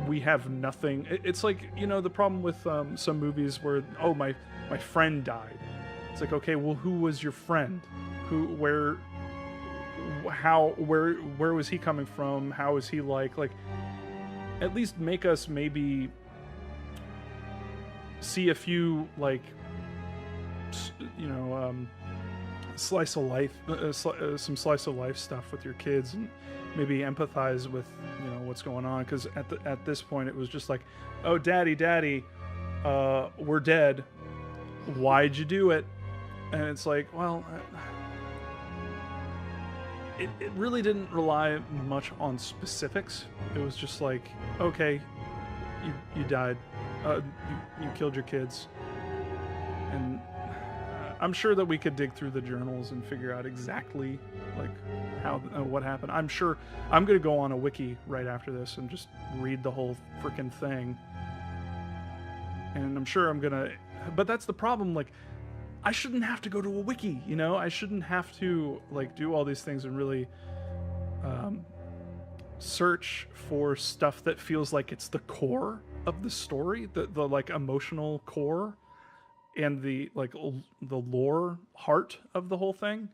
Speaker 1: we have nothing. It's like, the problem with some movies where, oh, my friend died. It's like, okay, well, who was your friend? Where was he coming from? How was he like? Like, at least make us maybe see a few, like, slice of life, some slice of life stuff with your kids, and maybe empathize with what's going on. Because at this point, it was just like, oh, daddy, we're dead. Why'd you do it? And it's like, well, it really didn't rely much on specifics. It was just like, okay, you died, you killed your kids, and I'm sure that we could dig through the journals and figure out exactly like how what happened. I'm sure I'm gonna go on a wiki right after this and just read the whole freaking thing, and I'm sure I'm gonna. But that's the problem. Like, I shouldn't have to go to a wiki. I shouldn't have to like do all these things and really search for stuff that feels like it's the core of the story, the like emotional core, and the like the lore heart of the whole thing.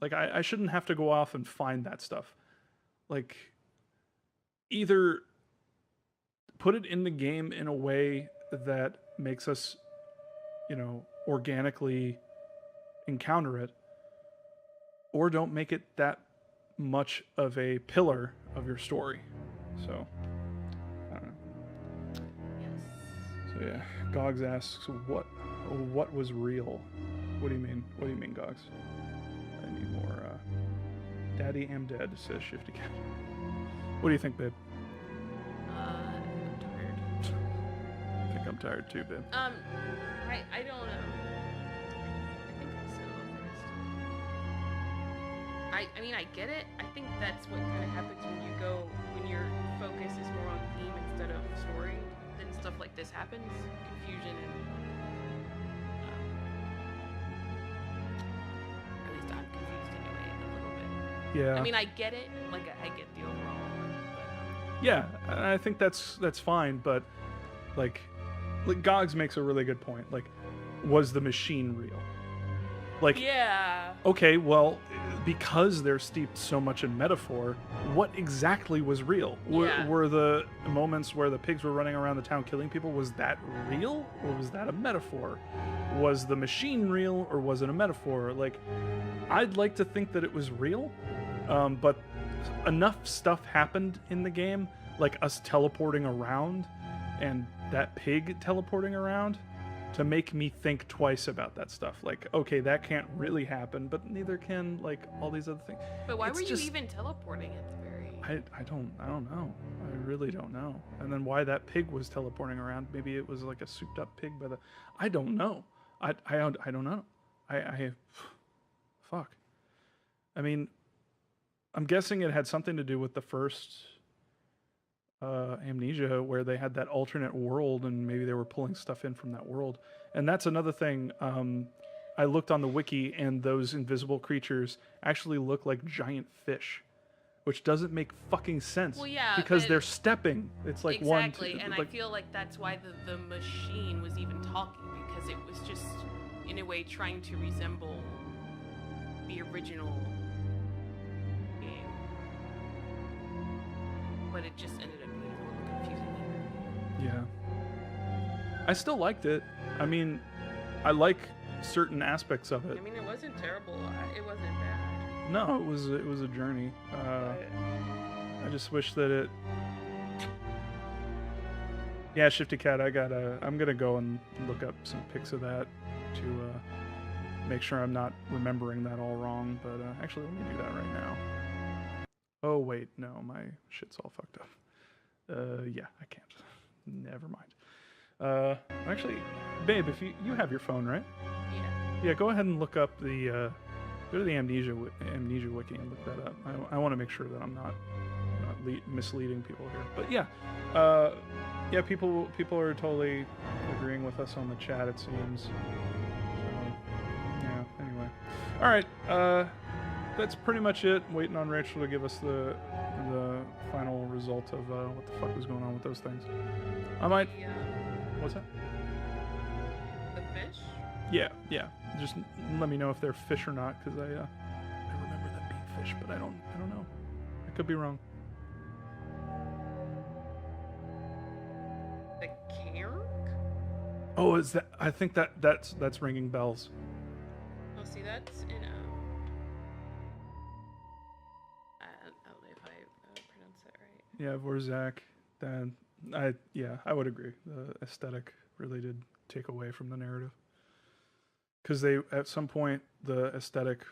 Speaker 1: Like, I shouldn't have to go off and find that stuff. Like, either put it in the game in a way that makes us, organically encounter it, or don't make it that much of a pillar of your story. So, I don't know.
Speaker 2: Yes.
Speaker 1: So yeah, Gogs asks, what was real? What do you mean? What do you mean, Gogs? I need more. Daddy, am dead, says Shifty Cat. What do you think, babe?
Speaker 2: I'm tired.
Speaker 1: I think I'm tired too, babe.
Speaker 2: I don't know. I think I'm so I mean, I get it. I think that's what kind of happens when your focus is more on theme instead of story. Then stuff like this happens, confusion and at least I'm confused anyway a little bit.
Speaker 1: Yeah.
Speaker 2: I mean, I get it. Like, I get the overall one. But,
Speaker 1: yeah, I think that's fine, but like Gogs makes a really good point. Like, was the machine real? Like,
Speaker 2: yeah.
Speaker 1: Okay, well, because they're steeped so much in metaphor, what exactly was real?
Speaker 2: Yeah.
Speaker 1: Were the moments where the pigs were running around the town killing people, was that real, or was that a metaphor? Was the machine real, or was it a metaphor? Like, I'd like to think that it was real, but enough stuff happened in the game, like us teleporting around and that pig teleporting around, to make me think twice about that stuff. Like, okay, that can't really happen, but neither can like all these other things.
Speaker 2: But why
Speaker 1: It's
Speaker 2: were you
Speaker 1: just-
Speaker 2: even teleporting at the very?
Speaker 1: I don't know. I really don't know. And then why that pig was teleporting around? Maybe it was like a souped up pig by the. I don't know. I don't know. Fuck. I mean, I'm guessing it had something to do with the first Amnesia, where they had that alternate world, and maybe they were pulling stuff in from that world. And that's another thing. I looked on the wiki, and those invisible creatures actually look like giant fish, which doesn't make fucking sense.
Speaker 2: Well, yeah,
Speaker 1: because
Speaker 2: but-
Speaker 1: they're stepping. It's like
Speaker 2: exactly,
Speaker 1: one, two,
Speaker 2: and
Speaker 1: like,
Speaker 2: I feel like that's why the machine was even talking, because it was just in a way trying to resemble the original game, but it just ended up being a little confusing later.
Speaker 1: yeah. I still liked it. I mean, I like certain aspects of it.
Speaker 2: I mean, it wasn't terrible. It wasn't bad.
Speaker 1: No, it was a journey. I just wish that it. Yeah, Shifty Cat. I'm gonna go and look up some pics of that to make sure I'm not remembering that all wrong. But actually, let me do that right now. Oh wait, no, my shit's all fucked up. Yeah, I can't. Never mind. Actually, babe, if you have your phone, right?
Speaker 2: Yeah.
Speaker 1: Yeah, go ahead and look up the go to the Amnesia wiki and look that up. I want to make sure that I'm not misleading people here. But yeah, people are totally agreeing with us on the chat. It seems. So, yeah. Anyway, all right. That's pretty much it. Waiting on Rachel to give us the final result of what the fuck was going on with those things. I might. What's that?
Speaker 2: The fish?
Speaker 1: Yeah. Just let me know if they're fish or not, because I remember them being fish, but I don't know. I could be wrong.
Speaker 2: The Kark?
Speaker 1: Oh, is that? I think that's ringing bells.
Speaker 2: Oh, see, that's in I don't know if I pronounce that right.
Speaker 1: Yeah, Vorzak. Then I would agree. The aesthetic really did take away from the narrative, because they at some point the aesthetic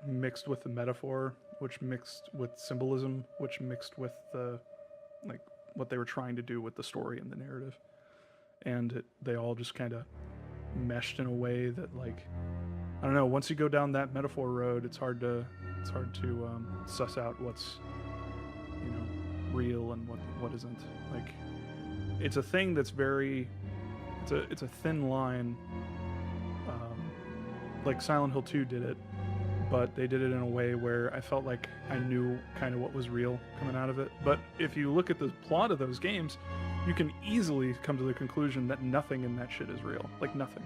Speaker 1: mixed with the metaphor, which mixed with symbolism, which mixed with the what they were trying to do with the story and the narrative, and they all just kind of meshed in a way that I don't know. Once you go down that metaphor road, it's hard to suss out what's real and what isn't. It's a thing that's very it's a thin line. Silent Hill 2 did it, but they did it in a way where I felt like I knew kind of what was real coming out of it. But if you look at the plot of those games, you can easily come to the conclusion that nothing in that shit is real. Nothing.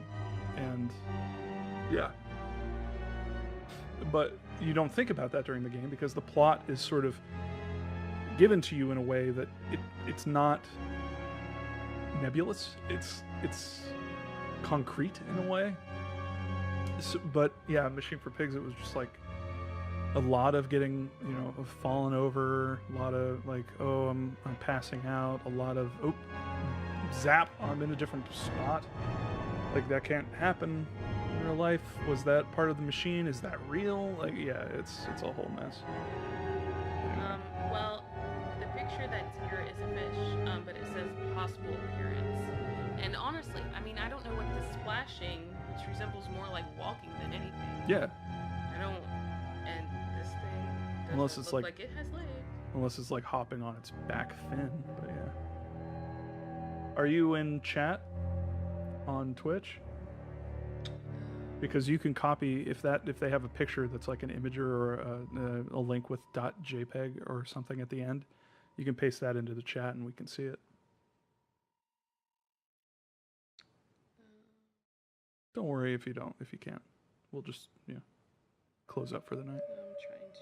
Speaker 1: And yeah. But you don't think about that during the game, because the plot is sort of given to you in a way that it's not nebulous. It's concrete in a way. So, but yeah, Machine for Pigs, it was just a lot of getting, of falling over, a lot of I'm passing out, a lot of zap, I'm in a different spot. That can't happen in real life. Was that part of the machine? Is that real? Yeah, it's a whole mess.
Speaker 2: Well, the picture that's here is a fish, but it says possible appearance. And honestly, I mean, I don't know what the splashing, which resembles more like walking than anything.
Speaker 1: Yeah.
Speaker 2: I don't. And this thing doesn't
Speaker 1: Unless it's
Speaker 2: look like it has legs.
Speaker 1: Unless it's hopping on its back fin, but yeah. Are you in chat on Twitch? Because you can copy if they have a picture that's an imager or a link with .jpeg or something at the end, you can paste that into the chat and we can see it. Don't worry if you can't. We'll just close up for the night.
Speaker 2: I'm trying to.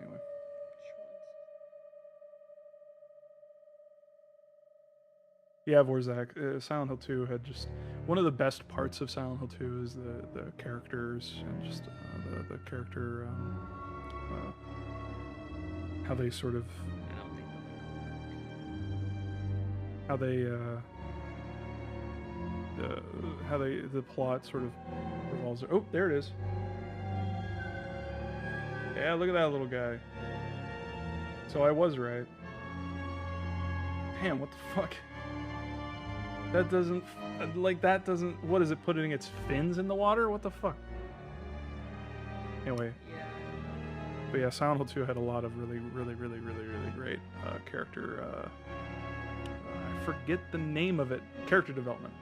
Speaker 1: Anyway. Yeah, Vorzak. Silent Hill 2 had just one of the best parts of Silent Hill 2 is the characters and just the character how they sort of the plot sort of revolves. Oh, there it is. Yeah, look at that little guy. So I was right. Damn, what the fuck? That doesn't what is it, putting its fins in the water? What the fuck? Anyway.
Speaker 2: Yeah.
Speaker 1: But yeah, Silent Hill 2 had a lot of really great character I forget the name of it. Character development.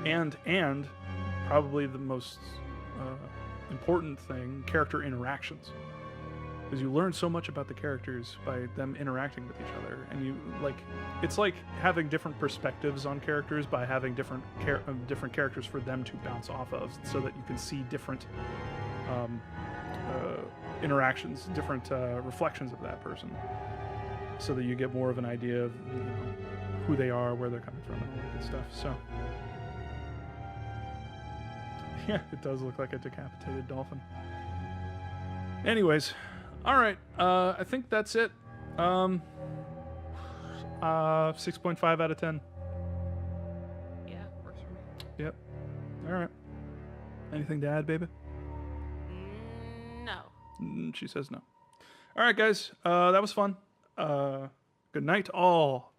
Speaker 1: And probably the most important thing, character interactions. Because you learn so much about the characters by them interacting with each other, and it's like having different perspectives on characters by having different characters for them to bounce off of, so that you can see different interactions, different reflections of that person, so that you get more of an idea of who they are, where they're coming from, and all that good stuff. So yeah, it does look like a decapitated dolphin. Anyways. All right, I think that's it. 6.5 out of 10.
Speaker 2: Yeah, works for me.
Speaker 1: Yep. All right. Anything to add, baby?
Speaker 2: No.
Speaker 1: She says no. All right, guys. That was fun. Good night, all.